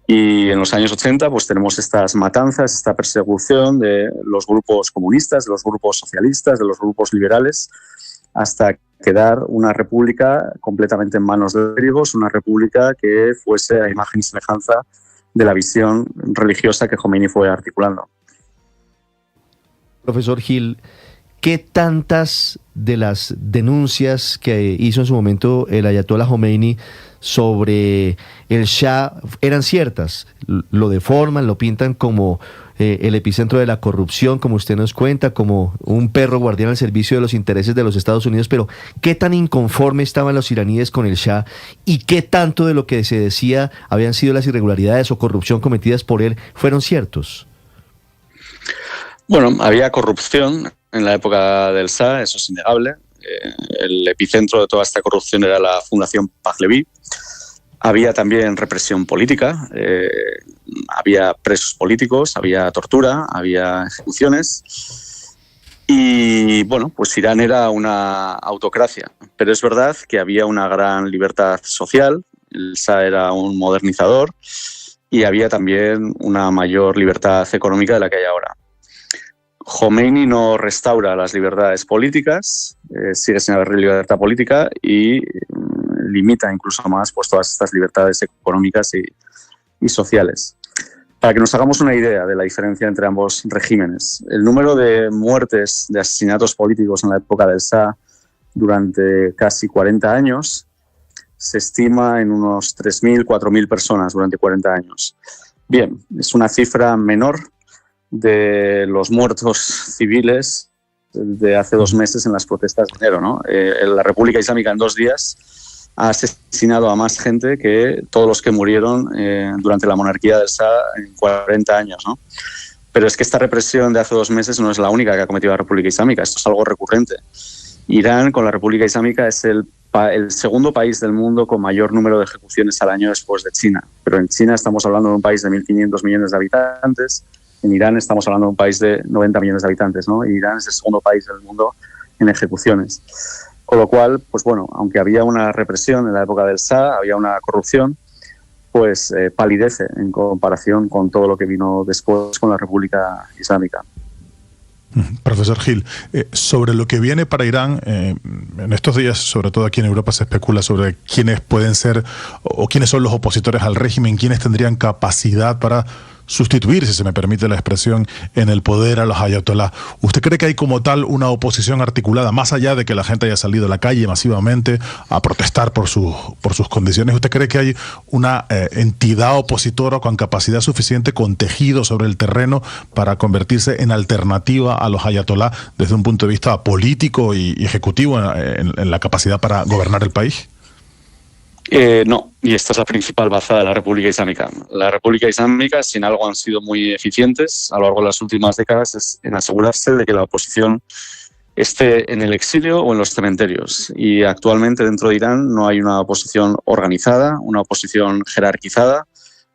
Y en los años 80 pues tenemos estas matanzas, esta persecución de los grupos comunistas, de los grupos socialistas, de los grupos liberales, hasta quedar una república completamente en manos de griegos, una república que fuese a imagen y semejanza de la visión religiosa que Khomeini fue articulando. Profesor Gil, ¿qué tantas de las denuncias que hizo en su momento el ayatollah Khomeini sobre el Shah eran ciertas? Lo deforman, lo pintan como el epicentro de la corrupción, como usted nos cuenta, como un perro guardián al servicio de los intereses de los Estados Unidos, pero ¿qué tan inconforme estaban los iraníes con el Shah y qué tanto de lo que se decía habían sido las irregularidades o corrupción cometidas por él fueron ciertos? Bueno, había corrupción en la época del Shah, eso es innegable. El epicentro de toda esta corrupción era la Fundación Pahlaví. Había también represión política, había presos políticos, había tortura, había ejecuciones. Y bueno, pues Irán era una autocracia, pero es verdad que había una gran libertad social, el Shah era un modernizador y había también una mayor libertad económica de la que hay ahora. Khomeini no restaura las libertades políticas, sigue sin haber libertad política y limita incluso más pues, todas estas libertades económicas y sociales. Para que nos hagamos una idea de la diferencia entre ambos regímenes, el número de muertes, de asesinatos políticos en la época del Shah durante casi 40 años se estima en unos 3.000, 4.000 personas durante 40 años. Bien, es una cifra menor de los muertos civiles de hace 2 meses en las protestas de enero, ¿no? La República Islámica en 2 días ha asesinado a más gente que todos los que murieron durante la monarquía del Shah en 40 años, ¿no? Pero es que esta represión de hace 2 meses no es la única que ha cometido la República Islámica, esto es algo recurrente. Irán, con la República Islámica, es el segundo país del mundo con mayor número de ejecuciones al año después de China. Pero en China estamos hablando de un país de 1.500 millones de habitantes, en Irán estamos hablando de un país de 90 millones de habitantes, ¿no? Y Irán es el segundo país del mundo en ejecuciones. Con lo cual, pues bueno, aunque había una represión en la época del Shah, había una corrupción, pues palidece en comparación con todo lo que vino después con la República Islámica. Profesor Gil, sobre lo que viene para Irán, en estos días, sobre todo aquí en Europa, se especula sobre quiénes pueden ser o quiénes son los opositores al régimen, quiénes tendrían capacidad para sustituir, si se me permite la expresión, en el poder a los ayatolás. ¿Usted cree que hay como tal una oposición articulada, más allá de que la gente haya salido a la calle masivamente a protestar por sus condiciones? ¿Usted cree que hay una entidad opositora con capacidad suficiente, con tejido sobre el terreno para convertirse en alternativa a los ayatolás desde un punto de vista político y ejecutivo en la capacidad para gobernar el país? No, y esta es la principal baza de la República Islámica. La República Islámica, si en algo han sido muy eficientes a lo largo de las últimas décadas, es en asegurarse de que la oposición esté en el exilio o en los cementerios. Y actualmente dentro de Irán no hay una oposición organizada, una oposición jerarquizada,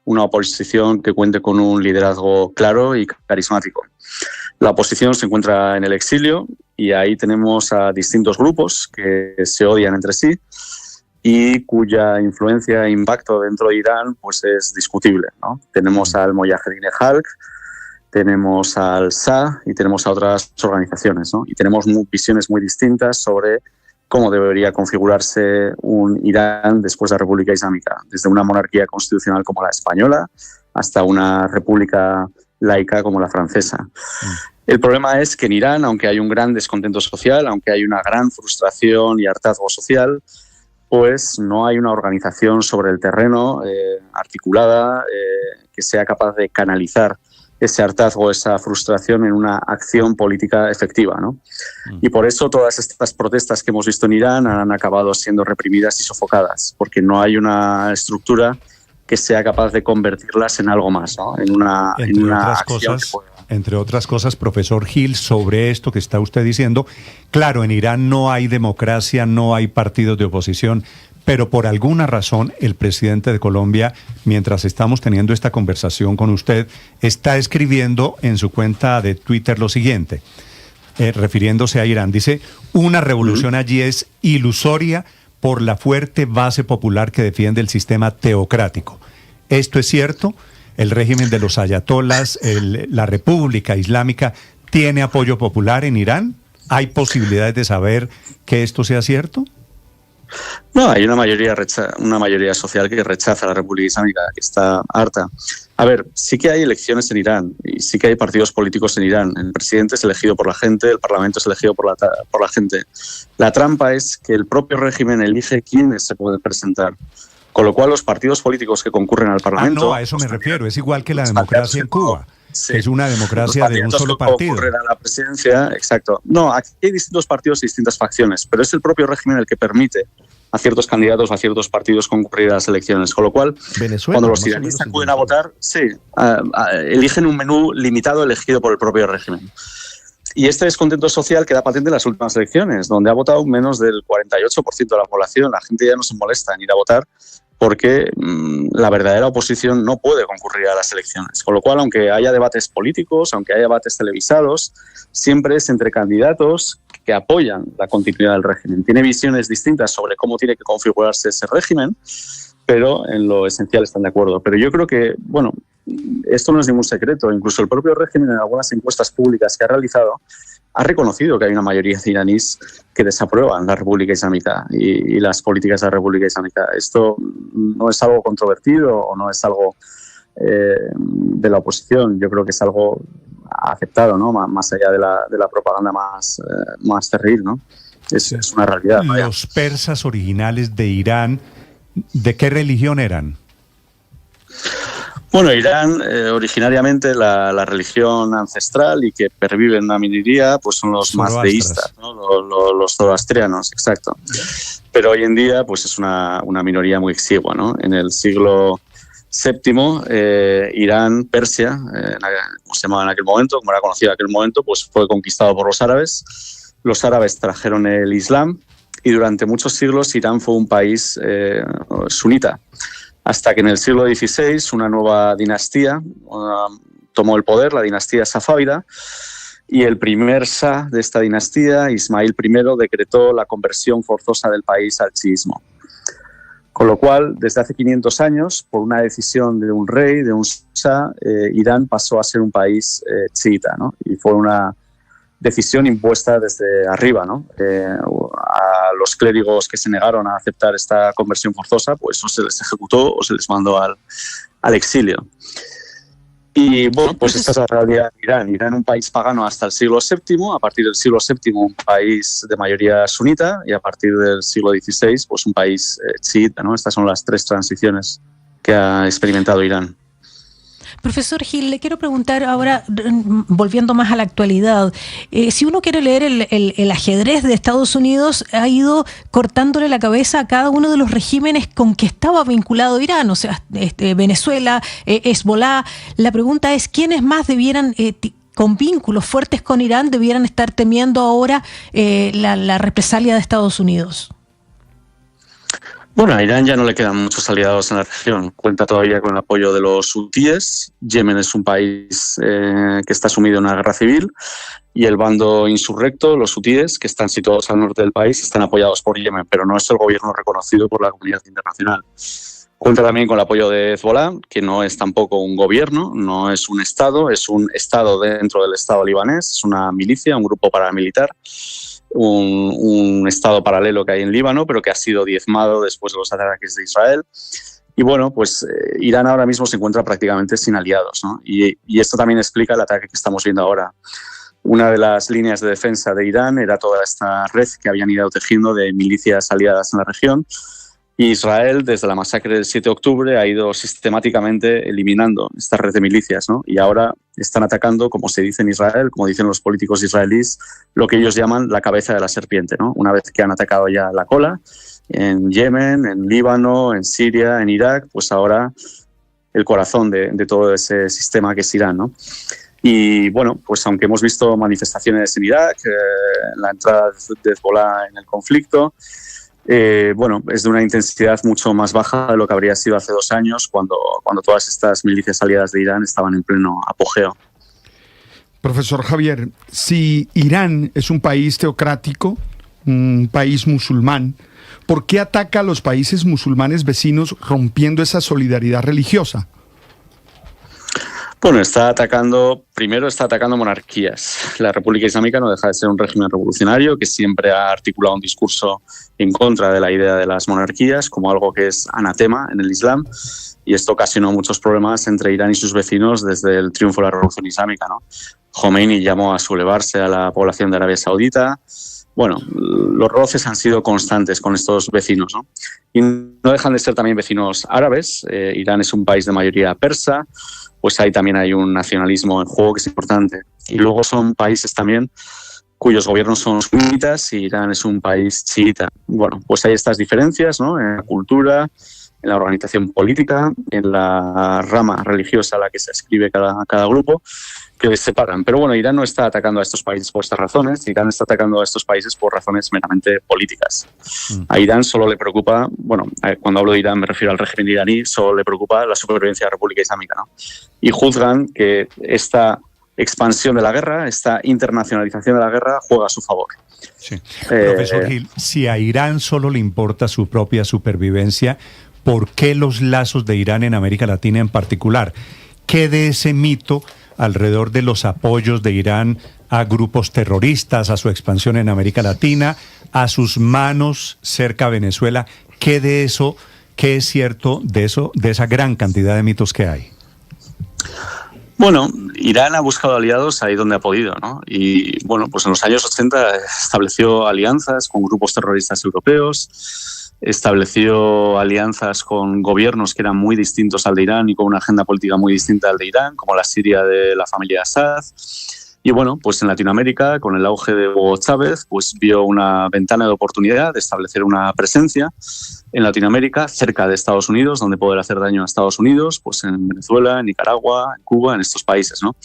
una oposición que cuente con un liderazgo claro y carismático. La oposición se encuentra en el exilio y ahí tenemos a distintos grupos que se odian entre sí y cuya influencia e impacto dentro de Irán pues es discutible, ¿no? Tenemos al Mojahedin Khalq, tenemos al Shah y tenemos a otras organizaciones, ¿no? Y tenemos visiones muy distintas sobre cómo debería configurarse un Irán después de la República Islámica, desde una monarquía constitucional como la española hasta una república laica como la francesa. El problema es que en Irán, aunque hay un gran descontento social, aunque hay una gran frustración y hartazgo social, pues no hay una organización sobre el terreno articulada que sea capaz de canalizar ese hartazgo, esa frustración en una acción política efectiva, ¿no? Y por eso todas estas protestas que hemos visto en Irán han acabado siendo reprimidas y sofocadas, porque no hay una estructura que sea capaz de convertirlas en algo más, ¿no? En una acción que pueda... Entre otras cosas, profesor Gil, sobre esto que está usted diciendo, claro, en Irán no hay democracia, no hay partidos de oposición, pero por alguna razón el presidente de Colombia, mientras estamos teniendo esta conversación con usted, está escribiendo en su cuenta de Twitter lo siguiente, refiriéndose a Irán. Dice, una revolución allí es ilusoria por la fuerte base popular que defiende el sistema teocrático. ¿Esto es cierto? ¿El régimen de los ayatolás, la República Islámica, tiene apoyo popular en Irán? ¿Hay posibilidades de saber que esto sea cierto? No, hay una mayoría social que rechaza la República Islámica, que está harta. A ver, sí que hay elecciones en Irán y sí que hay partidos políticos en Irán. El presidente es elegido por la gente, el parlamento es elegido por la gente. La trampa es que el propio régimen elige quiénes se pueden presentar. Con lo cual los partidos políticos que concurren al Parlamento... no, a eso me refiero. Es igual que la democracia en Cuba. Sí. Es una democracia de un solo partido. A la presidencia, exacto. No, aquí hay distintos partidos y distintas facciones, pero es el propio régimen el que permite a ciertos candidatos, a ciertos partidos concurrir a las elecciones. Con lo cual, cuando los iraníes acuden a votar, eligen un menú limitado elegido por el propio régimen. Y este descontento social queda patente en las últimas elecciones, donde ha votado menos del 48% de la población. La gente ya no se molesta en ir a votar porque la verdadera oposición no puede concurrir a las elecciones. Con lo cual, aunque haya debates políticos, aunque haya debates televisados, siempre es entre candidatos que apoyan la continuidad del régimen. Tiene visiones distintas sobre cómo tiene que configurarse ese régimen, pero en lo esencial están de acuerdo. Pero yo creo que, bueno, esto no es ningún secreto. Incluso el propio régimen, en algunas encuestas públicas que ha realizado, ha reconocido que hay una mayoría de iraníes que desaprueban la República Islámica y las políticas de la República Islámica. Esto no es algo controvertido o no es algo de la oposición. Yo creo que es algo aceptado, ¿no? Más allá de la propaganda más terrible, ¿no? Es una realidad. Los persas originales de Irán, ¿de qué religión eran? Bueno, Irán, originariamente la religión ancestral y que pervive en una minoría, pues son los mazdeístas, ¿no? Los zoroastrianos, exacto. Pero hoy en día, pues es una minoría muy exigua, ¿no? En el siglo VII, Irán, Persia, como se llamaba en aquel momento, como era conocido en aquel momento, pues fue conquistado por los árabes. Los árabes trajeron el Islam y durante muchos siglos Irán fue un país sunita. Hasta que en el siglo XVI una nueva dinastía tomó el poder, la dinastía safávida, y el primer shah de esta dinastía, Ismail I, decretó la conversión forzosa del país al chiismo. Con lo cual, desde hace 500 años, por una decisión de un rey, de un shah, Irán pasó a ser un país chiita, ¿no? Y fue una decisión impuesta desde arriba, ¿no? A los clérigos que se negaron a aceptar esta conversión forzosa, pues o se les ejecutó o se les mandó al exilio. Y bueno, pues esta es la realidad de Irán. Irán es un país pagano hasta el siglo VII, a partir del siglo VII un país de mayoría sunita y a partir del siglo XVI pues un país chiita, ¿no? Estas son las tres transiciones que ha experimentado Irán. Profesor Gil, le quiero preguntar ahora, volviendo más a la actualidad, si uno quiere leer el ajedrez de Estados Unidos, ha ido cortándole la cabeza a cada uno de los regímenes con que estaba vinculado Irán, o sea, Venezuela, Hezbolá. La pregunta es, ¿quiénes más debieran, con vínculos fuertes con Irán, debieran estar temiendo ahora la represalia de Estados Unidos? Bueno, a Irán ya no le quedan muchos aliados en la región. Cuenta todavía con el apoyo de los hutíes. Yemen es un país que está sumido en una guerra civil y el bando insurrecto, los hutíes, que están situados al norte del país, están apoyados por Yemen, pero no es el gobierno reconocido por la comunidad internacional. Cuenta también con el apoyo de Hezbolá, que no es tampoco un gobierno, no es un estado, es un estado dentro del estado libanés, es una milicia, un grupo paramilitar. Un estado paralelo que hay en Líbano, pero que ha sido diezmado después de los ataques de Israel. Y bueno, pues Irán ahora mismo se encuentra prácticamente sin aliados, ¿no? Y esto también explica el ataque que estamos viendo ahora. Una de las líneas de defensa de Irán era toda esta red que habían ido tejiendo de milicias aliadas en la región. Y Israel, desde la masacre del 7 de octubre, ha ido sistemáticamente eliminando esta red de milicias, ¿no? Y ahora están atacando, como se dice en Israel, como dicen los políticos israelíes, lo que ellos llaman la cabeza de la serpiente, ¿no? Una vez que han atacado ya la cola, en Yemen, en Líbano, en Siria, en Irak, pues ahora el corazón de todo ese sistema que es Irán, ¿no? Y bueno, pues aunque hemos visto manifestaciones en Irak, la entrada de Hezbolá en el conflicto, bueno, es de una intensidad mucho más baja de lo que habría sido hace 2 años, cuando todas estas milicias aliadas de Irán estaban en pleno apogeo. Profesor Javier, si Irán es un país teocrático, un país musulmán, ¿por qué ataca a los países musulmanes vecinos rompiendo esa solidaridad religiosa? Bueno, primero está atacando monarquías. La República Islámica no deja de ser un régimen revolucionario que siempre ha articulado un discurso en contra de la idea de las monarquías como algo que es anatema en el Islam, y esto ocasionó muchos problemas entre Irán y sus vecinos desde el triunfo de la Revolución Islámica, ¿no? Khomeini llamó a sublevarse a la población de Arabia Saudita. Bueno, los roces han sido constantes con estos vecinos, ¿no? Y no dejan de ser también vecinos árabes. Irán es un país de mayoría persa, pues ahí también hay un nacionalismo en juego que es importante. Y luego son países también cuyos gobiernos son sunitas y Irán es un país chiita. Bueno, pues hay estas diferencias, ¿no? En la cultura, en la organización política, en la rama religiosa a la que se adscribe cada grupo, que les separan. Pero bueno, Irán no está atacando a estos países por estas razones. Irán está atacando a estos países por razones meramente políticas. A Irán solo le preocupa, cuando hablo de Irán me refiero al régimen iraní, solo le preocupa la supervivencia de la República Islámica, ¿no? Y juzgan que esta expansión de la guerra, esta internacionalización de la guerra juega a su favor. Sí. Profesor Gil, si a Irán solo le importa su propia supervivencia, ¿por qué los lazos de Irán en América Latina en particular? ¿Qué de ese mito alrededor de los apoyos de Irán a grupos terroristas, a su expansión en América Latina, a sus manos cerca a Venezuela? ¿Qué de eso, qué es cierto de eso, de esa gran cantidad de mitos que hay? Bueno, Irán ha buscado aliados ahí donde ha podido, ¿no? Y bueno, pues en los años 80 estableció alianzas con grupos terroristas europeos, estableció alianzas con gobiernos que eran muy distintos al de Irán y con una agenda política muy distinta al de Irán, como la Siria de la familia Assad. Y bueno, pues en Latinoamérica, con el auge de Hugo Chávez, pues vio una ventana de oportunidad de establecer una presencia en Latinoamérica, cerca de Estados Unidos, donde poder hacer daño a Estados Unidos, pues en Venezuela, en Nicaragua, en Cuba, en estos países, ¿no?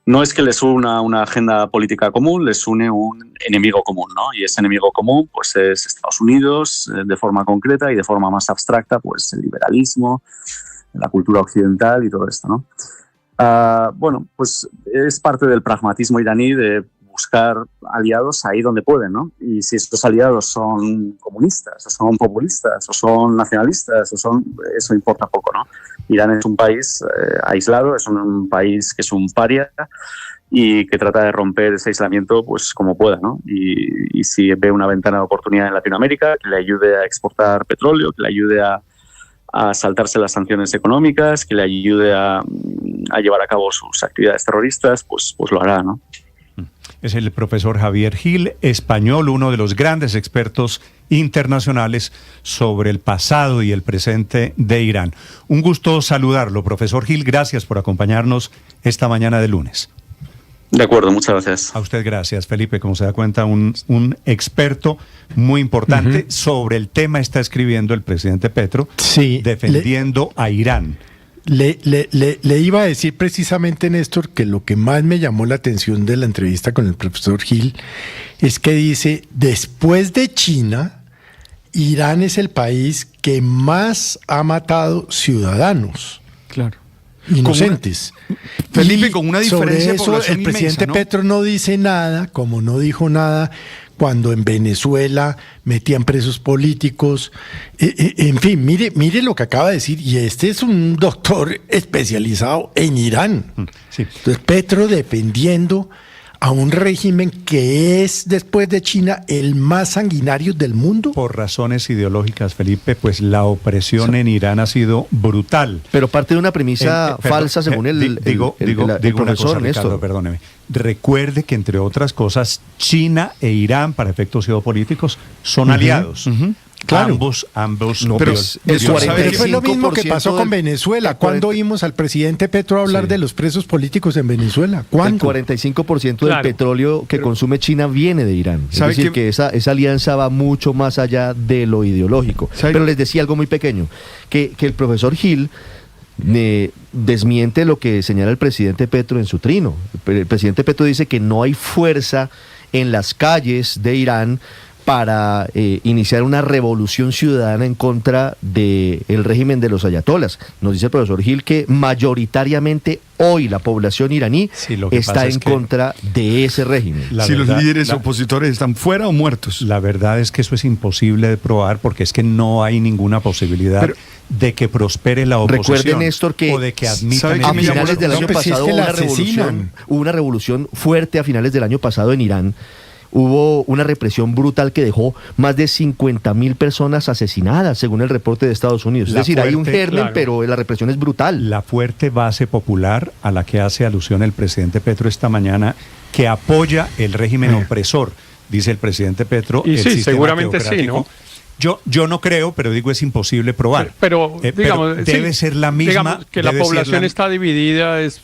No es que les una agenda política común, les une un enemigo común, ¿no? Y ese enemigo común pues es Estados Unidos, de forma concreta, y de forma más abstracta, pues el liberalismo, la cultura occidental y todo esto, ¿no? Bueno, pues es parte del pragmatismo iraní de buscar aliados ahí donde pueden, ¿no? Y si estos aliados son comunistas, o son populistas, o son nacionalistas, eso importa poco, ¿no? Irán es un país aislado, es un país que es un paria y que trata de romper ese aislamiento pues como pueda, ¿no? Y si ve una ventana de oportunidad en Latinoamérica que le ayude a exportar petróleo, que le ayude a saltarse las sanciones económicas, que le ayude a llevar a cabo sus actividades terroristas, pues lo hará, ¿no? Es el profesor Javier Gil, español, uno de los grandes expertos internacionales sobre el pasado y el presente de Irán. Un gusto saludarlo, profesor Gil. Gracias por acompañarnos esta mañana de lunes. De acuerdo, muchas gracias. A usted gracias, Felipe. Como se da cuenta, un experto muy importante sobre el tema está escribiendo el presidente Petro, defendiendo a Irán. Le iba a decir precisamente, Néstor, que lo que más me llamó la atención de la entrevista con el profesor Gil es que dice, después de China, Irán es el país que más ha matado ciudadanos. Claro. Inocentes. Felipe, con una diferencia sobre eso, el presidente ¿no? Petro no dice nada, como no dijo nada cuando en Venezuela metían presos políticos. En fin, mire lo que acaba de decir, y este es un doctor especializado en Irán. Sí. Entonces, Petro defendiendo a un régimen que es, después de China, el más sanguinario del mundo. Por razones ideológicas, Felipe, pues la opresión en Irán ha sido brutal. Pero parte de una premisa falsa, según el profesor una cosa, Ricardo, perdóneme. Recuerde que, entre otras cosas, China e Irán, para efectos geopolíticos, son aliados. Claro. Ambos. No, pero fue lo mismo que pasó con Venezuela. ¿Cuándo oímos al presidente Petro hablar de los presos políticos en Venezuela? ¿Cuándo? El 45% del petróleo que consume China viene de Irán. Es decir, que esa alianza va mucho más allá de lo ideológico. Pero les decía algo muy pequeño, que el profesor Gil desmiente lo que señala el presidente Petro en su trino. El presidente Petro dice que no hay fuerza en las calles de Irán para iniciar una revolución ciudadana en contra del régimen de los ayatolas. Nos dice el profesor Gil que mayoritariamente hoy la población iraní está en contra de ese régimen. Si los líderes opositores están fuera o muertos. La verdad es que eso es imposible de probar, porque es que no hay ninguna posibilidad de que prospere la oposición. Recuerde, Néstor, que o de que admitan a finales del año pasado hubo una revolución fuerte a finales del año pasado en Irán. Hubo una represión brutal que dejó más de 50.000 personas asesinadas, según el reporte de Estados Unidos. Es decir, hay un germen, pero la represión es brutal. La fuerte base popular a la que hace alusión el presidente Petro esta mañana, que apoya el régimen opresor, dice el presidente Petro. Y sí, seguramente sí, ¿no? Yo no creo, pero digo, es imposible probar. Pero digamos, debe ser la misma. Digamos que la población está dividida, es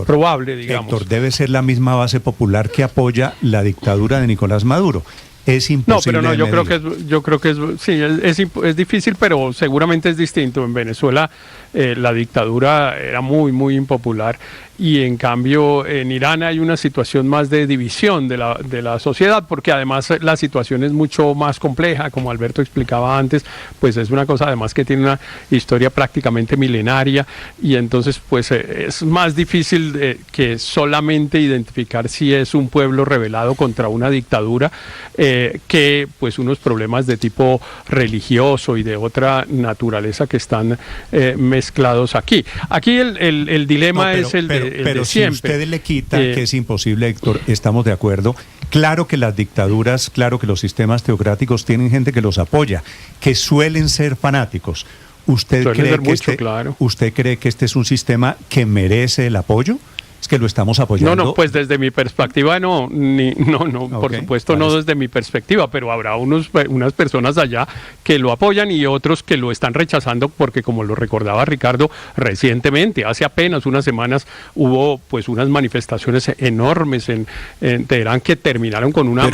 probable, digamos. Héctor, debe ser la misma base popular que apoya la dictadura de Nicolás Maduro. Es imposible. No, pero yo creo que es difícil, pero seguramente es distinto. En Venezuela la dictadura era muy, muy impopular, y en cambio en Irán hay una situación más de división de la sociedad, porque además la situación es mucho más compleja, como Alberto explicaba antes, pues es una cosa además que tiene una historia prácticamente milenaria, y entonces pues es más difícil que solamente identificar si es un pueblo rebelado contra una dictadura, que pues unos problemas de tipo religioso y de otra naturaleza que están mezclados aquí. Aquí el dilema es el de si siempre. Usted le quita que es imposible, Héctor, estamos de acuerdo. Claro que las dictaduras, claro que los sistemas teocráticos tienen gente que los apoya, que suelen ser fanáticos. ¿Usted cree que este es un sistema que merece el apoyo? ¿Es que lo estamos apoyando? No, pues desde mi perspectiva no, por supuesto no desde mi perspectiva, pero habrá unas personas allá que lo apoyan y otros que lo están rechazando, porque como lo recordaba Ricardo, recientemente, hace apenas unas semanas, hubo pues unas manifestaciones enormes en Teherán que terminaron con una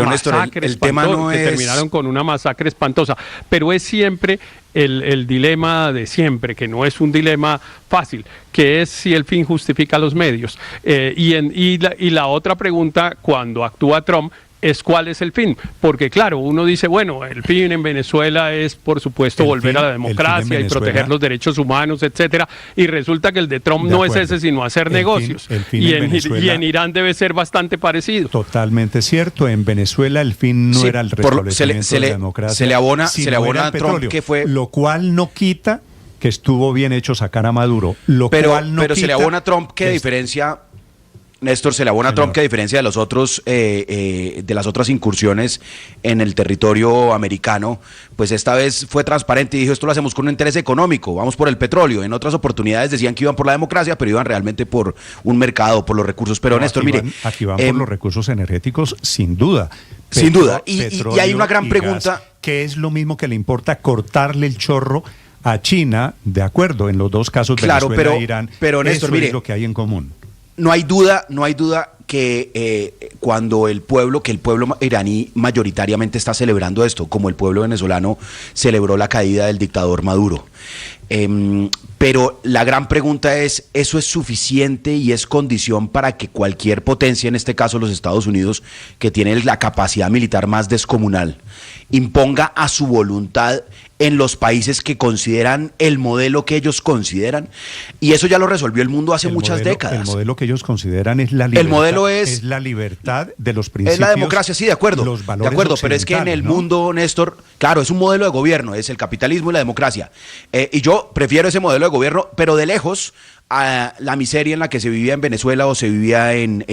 masacre espantosa, pero es siempre el dilema de siempre, que no es un dilema fácil, que es si el fin justifica los medios. Y la otra pregunta, cuando actúa Trump, es cuál es el fin, porque claro, uno dice, bueno, el fin en Venezuela es por supuesto volver a la democracia y proteger los derechos humanos, etcétera, y resulta que el de Trump no es ese, sino hacer negocios, y en Irán debe ser bastante parecido. Totalmente cierto. En Venezuela el fin no era el restablecimiento de la democracia, se le abona a Trump, que fue, lo cual no quita que estuvo bien hecho sacar a Maduro, pero se le abona a Trump, que diferencia, Néstor, se le abona a Trump, que a diferencia de los otros de las otras incursiones en el territorio americano, pues esta vez fue transparente y dijo, esto lo hacemos con un interés económico, vamos por el petróleo. En otras oportunidades decían que iban por la democracia, pero iban realmente por un mercado, por los recursos. Pero Néstor, aquí van por los recursos energéticos, sin duda. Sin duda. Y hay una gran pregunta. Gas, que es lo mismo que le importa cortarle el chorro a China, de acuerdo, en los dos casos, Venezuela e Irán. Pero Néstor, eso es lo que hay en común. No hay duda que cuando el pueblo iraní mayoritariamente está celebrando esto, como el pueblo venezolano celebró la caída del dictador Maduro. Pero la gran pregunta es, ¿eso es suficiente y es condición para que cualquier potencia, en este caso los Estados Unidos, que tiene la capacidad militar más descomunal, imponga a su voluntad en los países que consideran el modelo que ellos consideran? Y eso ya lo resolvió el mundo hace muchas décadas. El modelo que ellos consideran es la libertad. El modelo es la libertad de los principios. Es la democracia, sí, de acuerdo. Los valores de acuerdo, pero es que en el mundo, Néstor, claro, es un modelo de gobierno, es el capitalismo y la democracia. Y yo prefiero ese modelo de gobierno, pero de lejos a la miseria en la que se vivía en Venezuela o se vivía en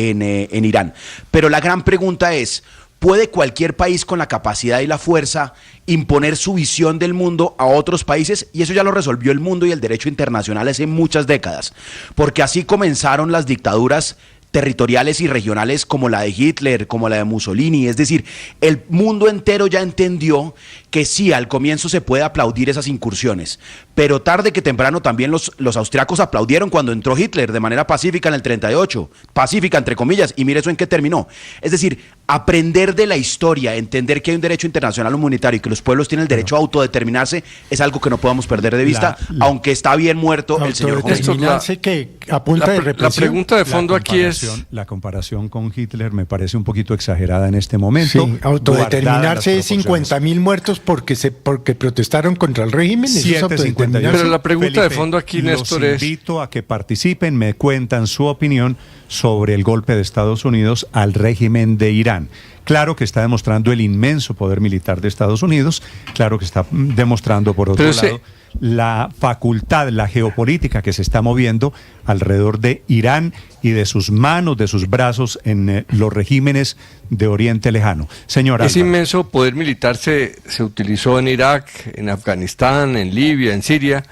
Irán. Pero la gran pregunta es, ¿puede cualquier país con la capacidad y la fuerza imponer su visión del mundo a otros países? Y eso ya lo resolvió el mundo y el derecho internacional hace muchas décadas, porque así comenzaron las dictaduras territoriales y regionales como la de Hitler, como la de Mussolini. Es decir, el mundo entero ya entendió que sí, al comienzo se puede aplaudir esas incursiones, pero tarde que temprano también los austriacos aplaudieron cuando entró Hitler de manera pacífica en el 38, pacífica entre comillas, y mire eso en qué terminó. Es decir, aprender de la historia, entender que hay un derecho internacional humanitario y que los pueblos tienen el derecho a autodeterminarse, es algo que no podemos perder de vista, aunque está bien muerto el señor Autodeterminarse que apunta de represión. La pregunta de fondo aquí es... La comparación con Hitler me parece un poquito exagerada en este momento. Sí, autodeterminarse es 50.000 muertos porque protestaron contra el régimen. 7:51. Pero la pregunta Felipe, de fondo aquí, Néstor, los invito a que participen, me cuentan su opinión sobre el golpe de Estados Unidos al régimen de Irán. Claro que está demostrando el inmenso poder militar de Estados Unidos, claro que está demostrando, por otro lado, la facultad, la geopolítica que se está moviendo alrededor de Irán y de sus manos, de sus brazos en los regímenes de Oriente Lejano. Señora, ese inmenso poder militar se utilizó en Irak, en Afganistán, en Libia, en Siria,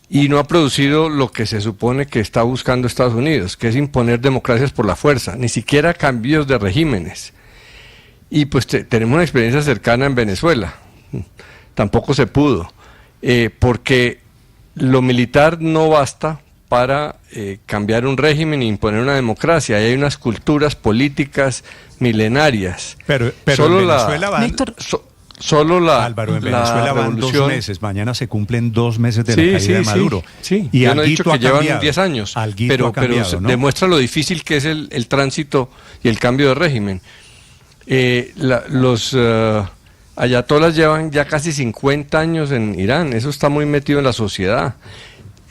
y no ha producido lo que se supone que está buscando Estados Unidos, que es imponer democracias por la fuerza, ni siquiera cambios de regímenes. Y pues tenemos una experiencia cercana en Venezuela, tampoco se pudo, porque lo militar no basta para cambiar un régimen e imponer una democracia. Y hay unas culturas políticas milenarias. Pero solo en Venezuela Álvaro, en Venezuela van 2 meses. Mañana se cumplen 2 meses de la caída de Maduro. Sí. Y yo no he dicho que llevan cambiado. 10 años. Pero ¿no? Demuestra lo difícil que es el tránsito y el cambio de régimen. Los ayatolás llevan ya casi 50 años en Irán. Eso está muy metido en la sociedad.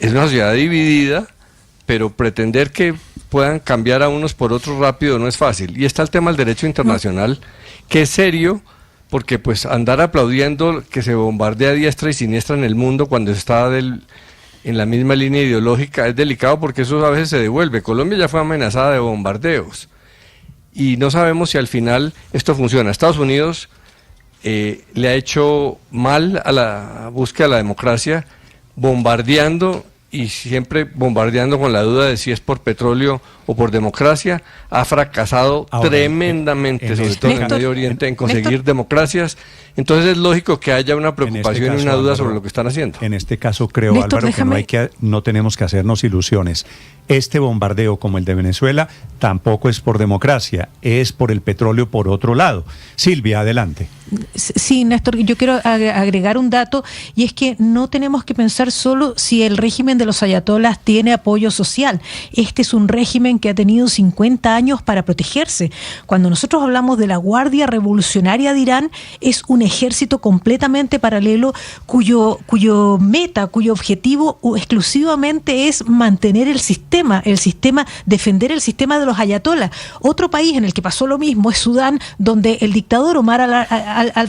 Es una sociedad dividida, pero pretender que puedan cambiar a unos por otros rápido no es fácil. Y está el tema del derecho internacional, que es serio, porque pues andar aplaudiendo que se bombardea a diestra y siniestra en el mundo cuando está en la misma línea ideológica es delicado, porque eso a veces se devuelve. Colombia ya fue amenazada de bombardeos y no sabemos si al final esto funciona. Estados Unidos le ha hecho mal a la búsqueda de la democracia, bombardeando, y siempre bombardeando con la duda de si es por petróleo o por democracia. Ha fracasado tremendamente, sobre todo en el Medio Oriente, en conseguir democracias. Entonces es lógico que haya una preocupación y una duda sobre lo que están haciendo. En este caso creo, Néstor, Álvaro, que no tenemos que hacernos ilusiones. Este bombardeo, como el de Venezuela, tampoco es por democracia, es por el petróleo por otro lado. Silvia, adelante. Sí, Néstor, yo quiero agregar un dato, y es que no tenemos que pensar solo si el régimen de los ayatolás tiene apoyo social. Este es un régimen que ha tenido 50 años para protegerse. Cuando nosotros hablamos de la Guardia Revolucionaria de Irán, es un ejército completamente paralelo cuyo objetivo exclusivamente es mantener el sistema, defender el sistema de los ayatolás. Otro país en el que pasó lo mismo es Sudán, donde el dictador Omar al-Bashir